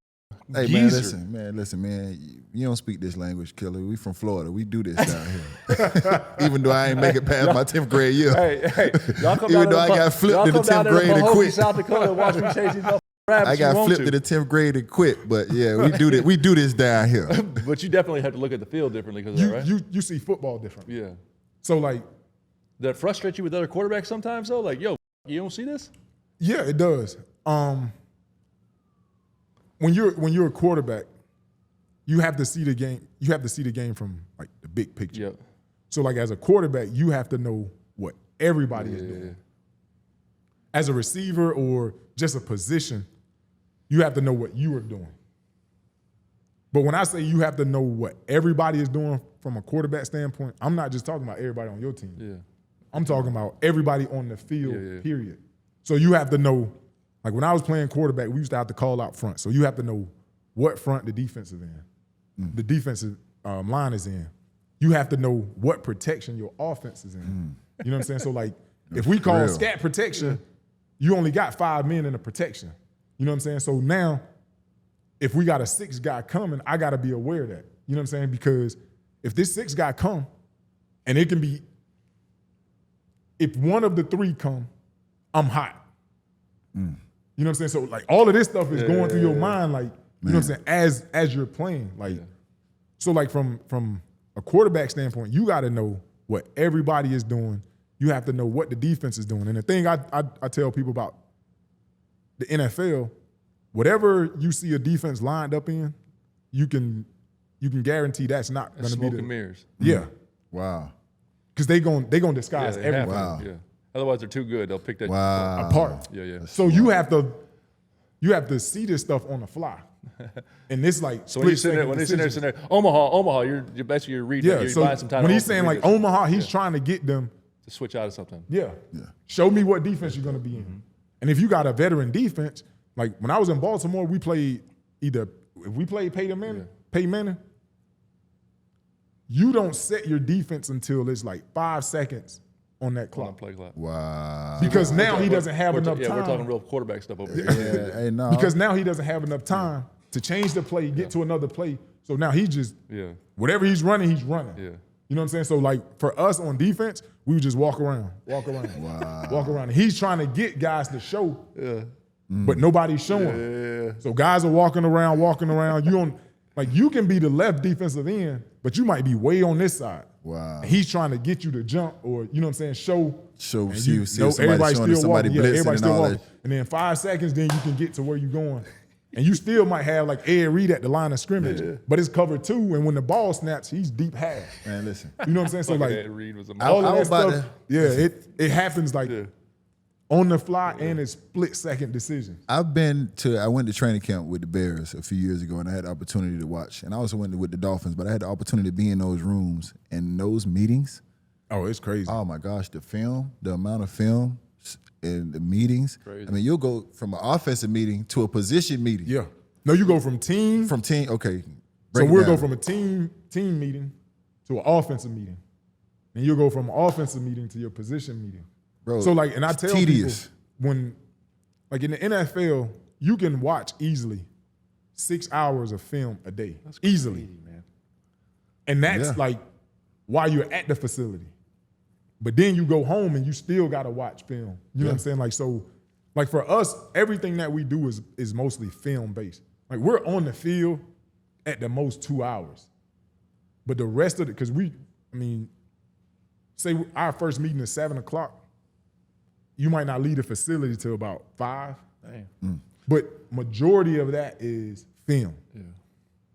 Hey, geezer. listen, man. You don't speak this language, killer. We from Florida. We do this down here. Even though I ain't make it past my 10th grade year. Hey, y'all come Even down though I got flipped in the 10th grade and Pahokee, quit. South Dakota, and watch me chase these rabbits. I got flipped in the 10th grade and quit. But yeah, we do this down here. But you definitely have to look at the field differently because of that, right? You see football different. Yeah. So like, That frustrate you with other quarterbacks sometimes though? Like, yo, you don't see this? yeah, it does. When you're a quarterback, you have to see the game. You have to see the game from like the big picture. Yep. So like as a quarterback, you have to know what everybody is doing. As a receiver or just a position, you have to know what you are doing. But when I say you have to know what everybody is doing from a quarterback standpoint, I'm not just talking about everybody on your team. Yeah. I'm talking about everybody on the field, Yeah. period. So you have to know, like when I was playing quarterback, we used to have to call out front. So you have to know what front the defense is in, the defensive line is in. You have to know what protection your offense is in. You know what I'm saying? So like if we call scat protection, you only got 5 men in the protection. You know what I'm saying? So now if we got a 6 guy coming, I got to be aware of that. You know what I'm saying? Because if this 6 guy come, and it can be, if one of the 3 come, I'm hot. You know what I'm saying? So like all of this stuff is going through your mind, like, you know what I'm saying, as you're playing. Like, so like from a quarterback standpoint, you got to know what everybody is doing. You have to know what the defense is doing. And the thing I tell people about the NFL, whatever you see a defense lined up in, you can guarantee that's not going to be smoke and mirrors. Yeah. Wow. Because they gon' disguise they have everything. to, Wow. Yeah. Otherwise, they're too good. They'll pick that Wow. apart. Yeah. So you have to see this stuff on the fly. And this like So when you sit there, Omaha, you're basically reading. yeah, You're so buying some time. when he's saying like Omaha, he's trying to get them. to switch out of something. Yeah. Show me what defense you're gonna be in. And if you got a veteran defense, like when I was in Baltimore, we played if we played Peyton Manning, you don't set your defense until it's like 5 seconds on that On clock. play clock. Wow. Because now he doesn't have enough time. Yeah, we're talking real quarterback stuff over here. Yeah, hey, no. Because now he doesn't have enough time to change the play, get to another play. So now he just, whatever he's running, he's running. Yeah. You know what I'm saying? So like for us on defense, we would just walk around. Walk around. And he's trying to get guys to show, but nobody's showing. So guys are walking around. You can be the left defensive end, but you might be way on this side. Wow. And he's trying to get you to jump or, you know what I'm saying, show. See you if somebody showing somebody blitzing everybody's and still all walking. that. And then 5 seconds, then you can get to where you're going. And you still might have like Ed Reed at the line of scrimmage, but it's cover 2. And when the ball snaps, he's deep half. Man, listen. You know what I'm saying? So like, Ed Reed was all of I was that about stuff, it happens like on the fly and it's split-second decisions. I went to training camp with the Bears a few years ago, and I had the opportunity to watch. And I also went with the Dolphins, but I had the opportunity to be in those rooms and those meetings. Oh, it's crazy. Oh my gosh, the amount of film and the meetings. Crazy. I mean, you'll go from an offensive meeting to a position meeting. Yeah. No, you go from team. Okay. So we'll go from a team meeting to an offensive meeting. And you'll go from an offensive meeting to your position meeting. Bro, so like, and I tell tedious. people when, like in the NFL, you can watch easily 6 hours of film a day. That's crazy, easily, man. And that's like while you're at the facility. But then you go home and you still got to watch film. You know what I'm saying? Like, so, like for us, everything that we do is mostly film based. Like we're on the field at the most 2 hours. But the rest of it, because say our first meeting is 7 o'clock, you might not leave the facility till about 5. Damn. But majority of that is film. Yeah.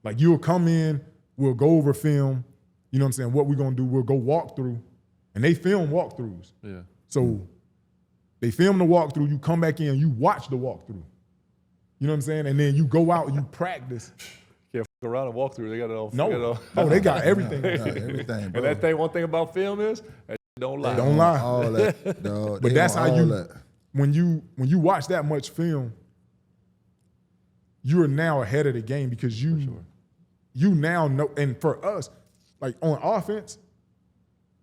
Like you'll come in, we'll go over film, you know what I'm saying, what we're gonna do, we'll go walk through, and they film walkthroughs. Yeah. So they film the walkthrough, you come back in, you watch the walkthrough. You know what I'm saying? And then you go out and you practice. Can't fuck around and walk through. They got it all. They got everything. Everything, bro. And one thing about film is, that don't lie. Don't lie. All that, dog. But that's how when you watch that much film, you are now ahead of the game because you now know. And for us, like on offense,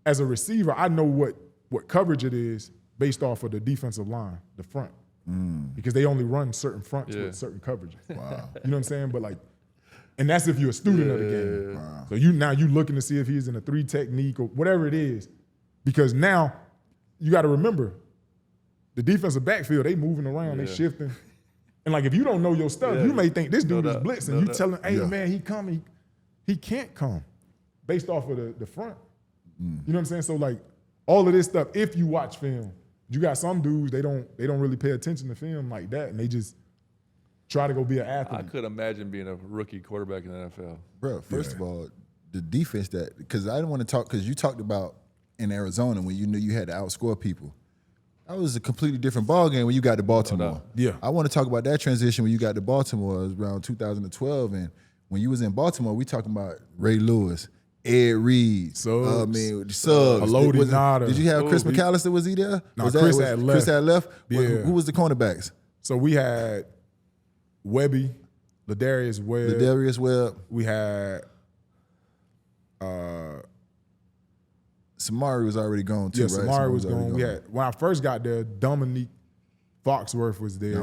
as a receiver, I know what coverage it is based off of the defensive line, the front. because they only run certain fronts with certain coverages. Wow. You know what I'm saying? But like, and that's if you're a student of the game. Wow. So now you looking to see if he's in a 3 technique or whatever it is, because now you got to remember the defensive backfield, they moving around, they shifting. And like, if you don't know your stuff, you may think this dude is blitzing. You tell him, hey man, he coming. He can't come based off of the front. You know what I'm saying? So like all of this stuff, if you watch film, you got some dudes, they don't really pay attention to film like that, and they just try to go be an athlete. I could imagine being a rookie quarterback in the NFL. Bro, first of all, the defense because I didn't want to talk, because you talked about in Arizona when you knew you had to outscore people. That was a completely different ballgame when you got to Baltimore. Yeah. I want to talk about that transition when you got to Baltimore. It was around 2012, and when you was in Baltimore, we talking about Ray Lewis, Ed Reed, Suggs. Haloti Nada. Did you have Chris McAllister? Was he there? No, Chris had left. Chris had left? Yeah. Who was the cornerbacks? So we had Webby, Ladarius Webb. We had Samari was already gone too, right? Samari was gone. We had, when I first got there, Dominique Foxworth was there.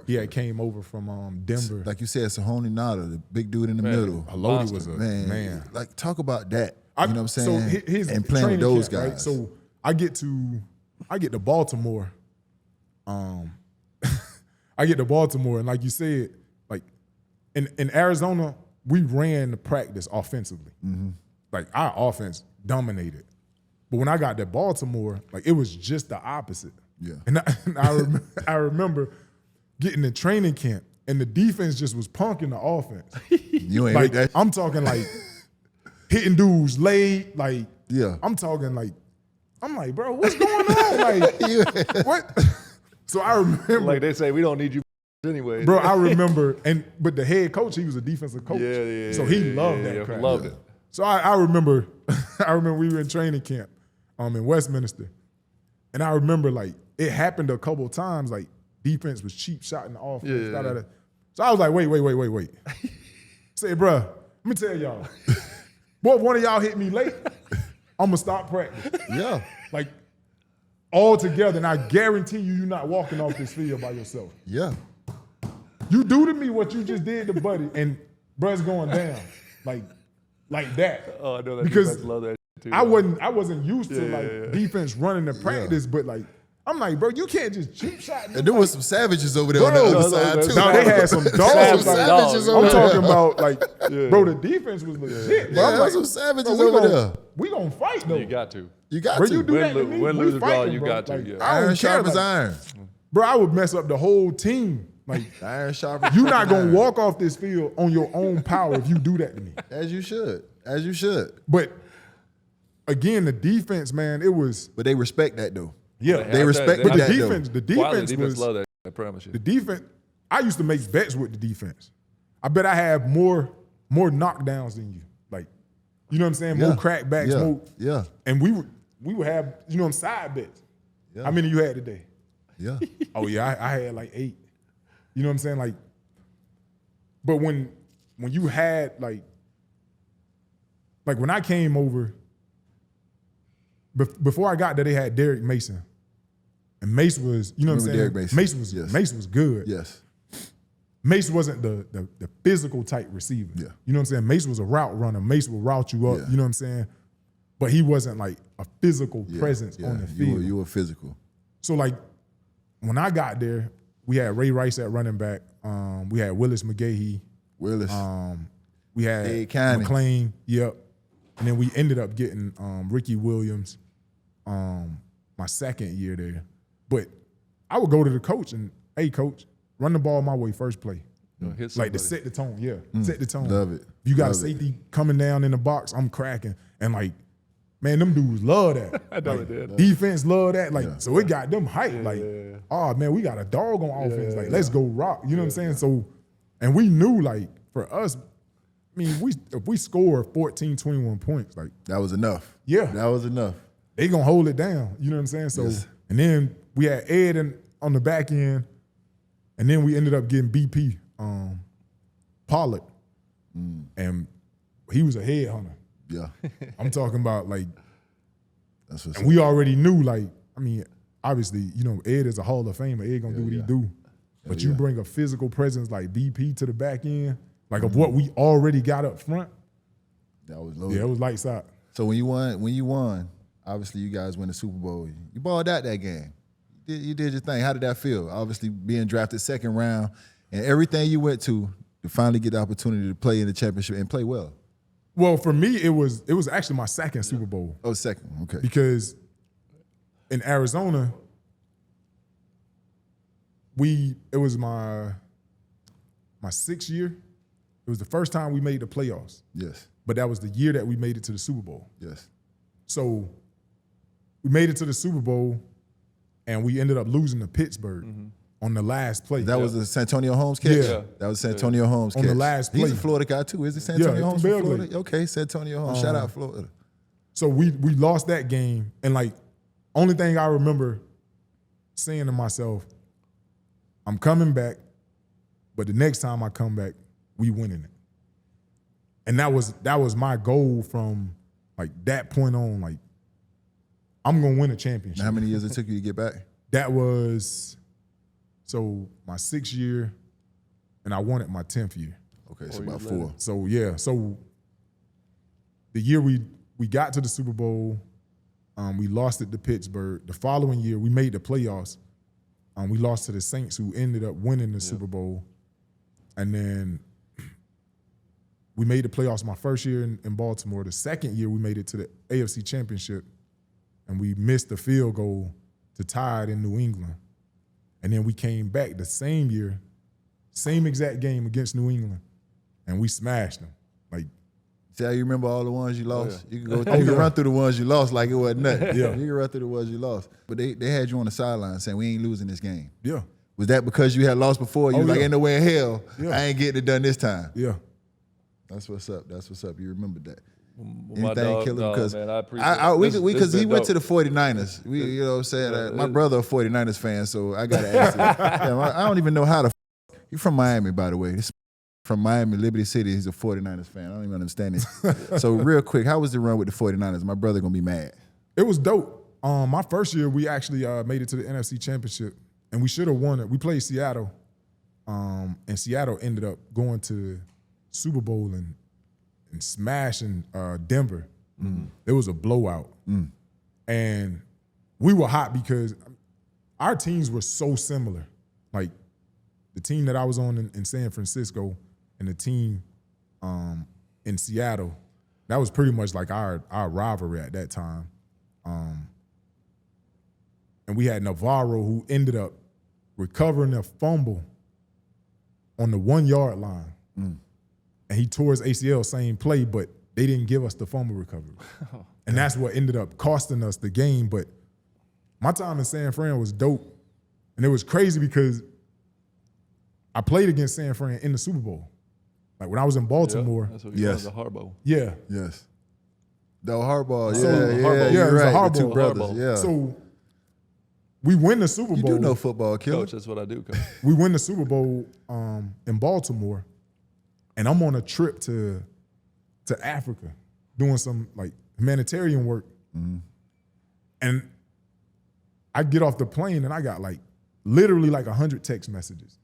He had came over from Denver. Like you said, Sahoni Nada, the big dude in the middle. Haloti was a man. Like, talk about that. You know what I'm saying? So his and playing with those guys. Right? So I get to Baltimore. I get to Baltimore, and like you said, like in Arizona, we ran the practice offensively. Like our offense dominated. But when I got to Baltimore, like it was just the opposite. Yeah. And I remember getting to training camp, and the defense just was punking the offense. You ain't like that. I'm talking like hitting dudes late, like I'm talking like I'm like, bro, what's going on? Like what? So I remember, like they say, we don't need you anyway. Bro, I remember, but the head coach, he was a defensive coach. So he loved that crap. Loved it. So I remember we were in training camp in Westminster. And I remember like it happened a couple of times, like defense was cheap shot in the offense. So I was like, wait. Say, bro, let me tell y'all. Boy, if one of y'all hit me late, I'm gonna stop practice. Yeah. Like all together, and I guarantee you're not walking off this field by yourself. Yeah. You do to me what you just did to Buddy, and bruh's going down. Like that. Oh, I know that because defense love that too. I wasn't used to defense running the practice, but like I'm like, bro, you can't just cheap shot. And there was some savages over there on the other side too. No, they had some dogs. Savages over I'm there. talking about like, bro, the defense was legit. Bro, there was some savages over there. We gonna fight though. You got to. You got Bro, to. you do that to me, win, we lose, or draw, fighting, you bro. got to. Like, Yeah. I don't Iron care, sharp as like, iron. Bro, I would mess up the whole team. Like Iron sharp as you're not gonna iron. walk off this field on your own power if you do that to me. As you should. As you should. But again, the defense, man, it was. But they respect that though. Yeah, They respect but the that defense, though. the defense was. love that. I promise you. The defense. I used to make bets with the defense. I bet I have more knockdowns than you. Like, you know what I'm saying? More crackbacks. More. Yeah. And we would have side bets. Yeah. How many you had today? Yeah. Oh yeah, I had like 8. You know what I'm saying? Like, but when you had like when I came over, before I got there, they had Derek Mason, and Mace was, you know what I'm saying? Derek Mason. Mace was good. Yes. Mace wasn't the physical type receiver. Yeah. You know what I'm saying? Mace was a route runner. Mace will route you up. Yeah. You know what I'm saying? But he wasn't like a physical presence on the field. You were physical. So like when I got there, we had Ray Rice at running back. We had Willis McGahee. We had Hey, Connie. McLean. Yep. And then we ended up getting Ricky Williams my second year there. But I would go to the coach and, hey, coach, run the ball my way first play. Like to set the tone, set the tone. Love it. If you got a Love safety coming down in the box, I'm cracking. And like, man, them dudes love that. I know like, they did. Defense love that. Like, so it got them hyped. Oh man, we got a dog on offense. Like, let's go rock. You know what I'm saying? So, and we knew like for us, I mean, if we score 14, 21 points, like That was enough. Yeah. That was enough. they gonna hold it down. You know what I'm saying? So, and then we had Ed on the back end, and then we ended up getting BP Pollard, and he was a headhunter. Yeah. I'm talking about like, That's what's and we already knew like, I mean, obviously, you know, Ed is a Hall of Famer. Ed gonna do what he do. But you bring a physical presence like BP to the back end, like of what we already got up front. That was loaded. Yeah, it was lights out. So when you won, obviously you guys win the Super Bowl. You balled out that game. You did your thing. How did that feel? Obviously being drafted second round and everything you went to finally get the opportunity to play in the championship and play well. Well, for me, it was actually my second Super Bowl. Oh, second. Okay. Because in Arizona, it was my 6th year. It was the first time we made the playoffs. Yes. But that was the year that we made it to the Super Bowl. Yes. So we made it to the Super Bowl, and we ended up losing to Pittsburgh on the last play. That was the San Antonio Holmes catch? Yeah. That was San Antonio Holmes catch. On the last play. He's a Florida guy too, is he? San Antonio Holmes from from Belgrade. Florida? Okay, San Antonio Holmes. Shout out Florida. So we lost that game, and like, only thing I remember saying to myself, I'm coming back, but the next time I come back, we winning it. And that was my goal from like that point on. Like, I'm gonna win a championship. Now, how many years it took you to get back? That was my 6th year, and I won it my 10th year. Okay, so about 4. So yeah, so the year we got to the Super Bowl, we lost it to Pittsburgh. The following year, we made the playoffs. We lost to the Saints, who ended up winning the Super Bowl. And then we made the playoffs my first year in Baltimore. The second year, we made it to the AFC Championship, and we missed the field goal to tie it in New England. And then we came back the same year, same exact game against New England, and we smashed them. Like, See how you remember all the ones you lost? yeah. You can go. You can run through the ones you lost like it wasn't nothing. Yeah. You can run through the ones you lost. But they had you on the sideline saying we ain't losing this game. yeah, Was that because you had lost before? You was like, yeah. ain't no way in hell Yeah. I ain't getting it done this time. yeah. That's what's up. That's what's up. You remember that. My dog, Killer? Because man, I appreciate because he went to the the 49ers. You know what I'm saying? My brother a 49ers fan, so I got to ask him. Yeah, I don't even know how to. You're from Miami, by the way. This from Miami, Liberty City. He's a 49ers fan. I don't even understand it. So real quick, how was the run with the 49ers? My brother going to be mad. It was dope. My first year, we actually made it to the NFC Championship, and we should have won it. We played Seattle, and Seattle ended up going to Super Bowl and smashing Denver. It was a blowout. And we were hot because our teams were so similar. Like, the team that I was on in San Francisco and the team in Seattle, that was pretty much like our rivalry at that time. And we had Navarro, who ended up recovering a fumble on the 1-yard line. And he tore his ACL same play, but they didn't give us the fumble recovery. And that's what ended up costing us the game. But my time in San Fran was dope. And it was crazy because I played against San Fran in the Super Bowl. Like, when I was in Baltimore. That's what we Yes. call the Harbaugh. Yeah. Yes. The Harbaugh. So, Yeah, Harbaugh. you're Yeah, it was a right. The two Harbaugh. brothers. Harbaugh. Yeah. So we win the Super you Bowl. do know football, killer. Coach, that's what I do, Coach. We win the Super Bowl in Baltimore, and I'm on a trip to Africa doing some like humanitarian work. And I get off the plane and I got like literally like 100 text messages.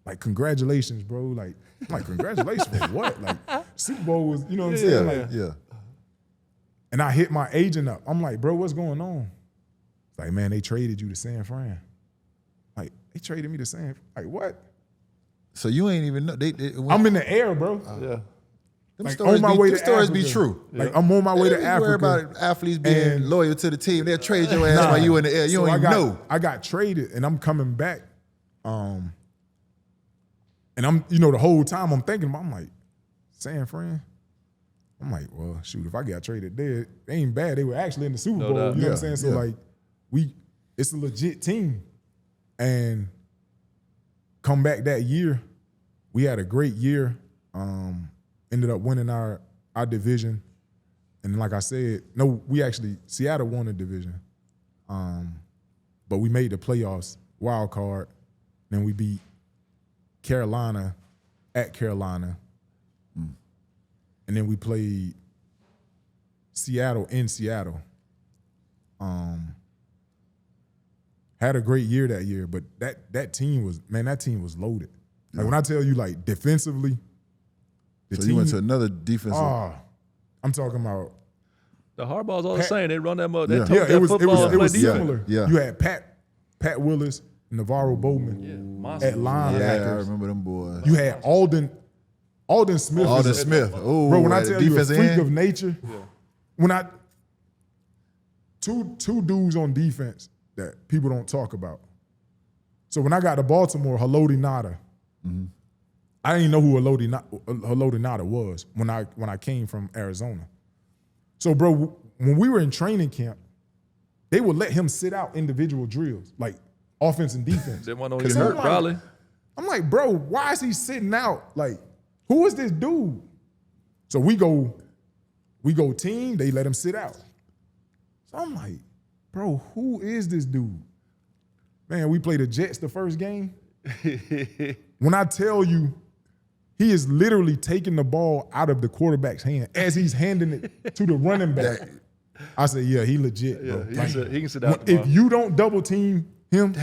Like, congratulations, bro. Like, I'm like, congratulations for what? Like, Super Bowl was, you know what I'm saying? Like, Yeah. and I hit my agent up. I'm like, bro, what's going on? It's like, man, they traded you to San Fran. Like, they traded me to San Fran. Like, what? So you ain't even know. I'm in the air, bro. Yeah. Them like, stories on my be, way them to stories be Africa. true. Like, I'm on my way to You Africa. worry about athletes being And- loyal to the team. They'll trade your ass while you in the air. You So don't even know. I got traded, and I'm coming back. And I'm, the whole time I'm thinking about, I'm like, San Fran? I'm like, well, shoot, if I got traded there, they ain't bad. They were actually in the Super Bowl. doubt. You know what I'm Yeah, saying? So, yeah. like, it's a legit team. And come back that year, we had a great year. Ended up winning our division. And like I said, Seattle won the division. But we made the playoffs, wild card. Then we beat Carolina at Carolina. And then we played Seattle in Seattle. had a great year that year, but that team was loaded. Like when I tell you, like defensively, so you went to another defensive. I'm talking about The Harbaugh's all the same. They run that much. it was similar. Yeah. You had Pat Willis, Navarro Bowman at linebackers. Yeah, I remember them boys. You had Alden Smith. Alden Smith. Oh, bro, when I tell you a freak end? of nature, when I two dudes on defense that people don't talk about. So when I got to Baltimore, Haloti Ngata, I didn't even know who Haloti Ngata was when I came from Arizona. So, bro, when we were in training camp, they would let him sit out individual drills, like offense and defense. Didn't want to get hurt, probably. I'm like, bro, why is he sitting out? Like, who is this dude? So we go team, they let him sit out. So I'm like, bro, who is this dude? Man, we played the Jets the first game. When I tell you, he is literally taking the ball out of the quarterback's hand as he's handing it to the running back. I said, yeah, he legit, bro. Yeah, he can sit out tomorrow. If you don't double team him,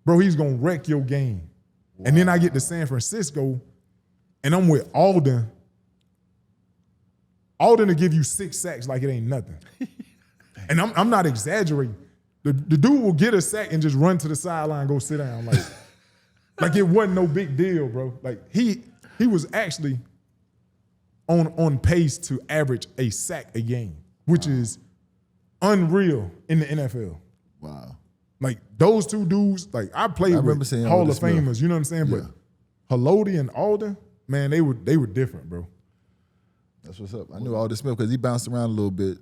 bro, he's gonna wreck your game. Wow. And then I get to San Francisco, and I'm with Alden. Alden will give you 6 sacks like it ain't nothing. And I'm not exaggerating. The dude will get a sack and just run to the sideline and go sit down. Like it wasn't no big deal, bro. Like he was actually on pace to average a sack a game, which is unreal in the NFL. Wow. Like those two dudes, like I played with Hall of Famers, you know what I'm saying? Yeah. But Haloti and Alden, man, they were different, bro. That's what's up. I knew Alden Smith because he bounced around a little bit.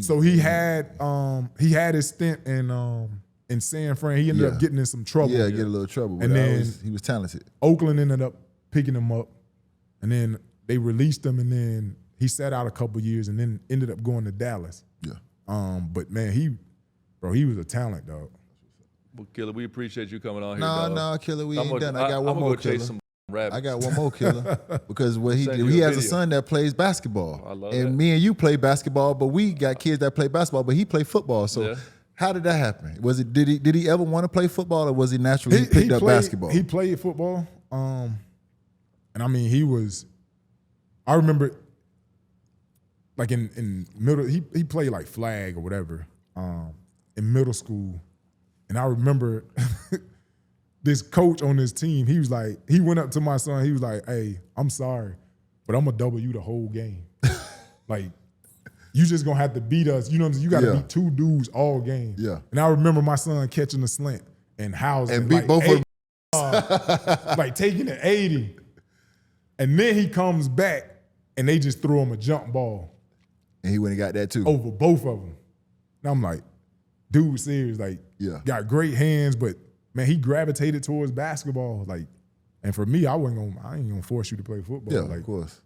So he had his stint in San Fran. He ended up getting in some trouble. Yeah, get a little trouble. But and then he was talented. Oakland ended up picking him up, and then they released him, and then he sat out a couple years, and then ended up going to Dallas. Yeah. But man, he was a talent, dog. Well, Killer, we appreciate you coming on here. No, Killer, we ain't done. I got one I'm more gonna go chase Killer. some rabbits. I got one more, Killer, because what he Send did, you he a has a video. son that plays basketball. I love and that. me and you play basketball, but we got kids that play basketball, but he played football. So how did that happen? Did he ever want to play football, or was he naturally picked up basketball? He played football. And I mean, I remember like in middle, he played like flag or whatever in middle school. And I remember this coach on this team, he went up to my son, he was like, hey, I'm sorry, but I'm gonna double you the whole game. Like, you just gonna have to beat us. You know what I'm saying? You gotta beat 2 dudes all game. Yeah. And I remember my son catching the slant and housing And beat like both of them. Like taking it 80. And then he comes back and they just throw him a jump ball. And he went and got that too. Over both of them. And I'm like, dude, serious, like, got great hands, but man, he gravitated towards basketball. Like, and for me, I ain't gonna force you to play football. Yeah, like, of course.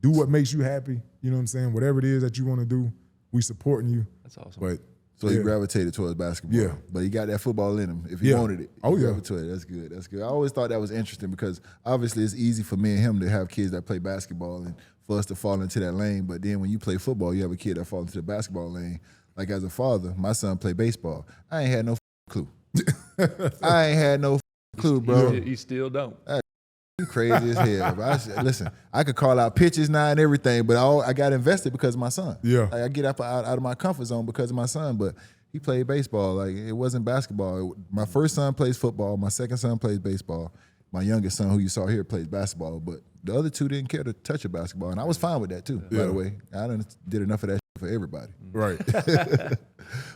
Do what makes you happy. You know what I'm saying? Whatever it is that you want to do, we supporting you. That's awesome. But So he gravitated towards basketball. Yeah. But he got that football in him. If he wanted it, Oh, yeah. gravitated. That's good. That's good. I always thought that was interesting because obviously it's easy for me and him to have kids that play basketball and for us to fall into that lane. But then when you play football, you have a kid that falls into the basketball lane. Like as a father, my son played baseball. I ain't had no clue. I ain't had no clue, bro. You still don't. You crazy as hell. Bro. Listen, I could call out pitches now and everything, but I got invested because of my son. Yeah. Like, I get out of my comfort zone because of my son, but he played baseball. Like, it wasn't basketball. My first son plays football. My second son plays baseball. My youngest son, who you saw here, plays basketball, but the other 2 didn't care to touch a basketball, and I was fine with that too, by the way. I done did enough of that for everybody. Right.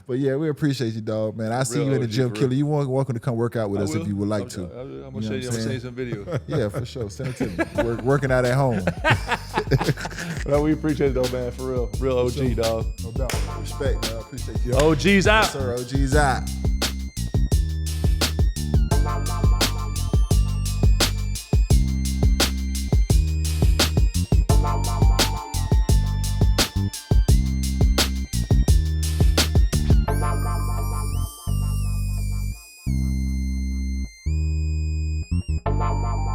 But yeah, we appreciate you, dog, man. I see you in the gym, Killer. You welcome to come work out with us if you would like to. I'm gonna show you some videos. Yeah, for sure. Send it to me. Working out at home. Well, we appreciate it though, man. For real. Real OG, dog. No doubt. Respect, man. I appreciate you. OG's out. Yes, sir. OG's out. Wow.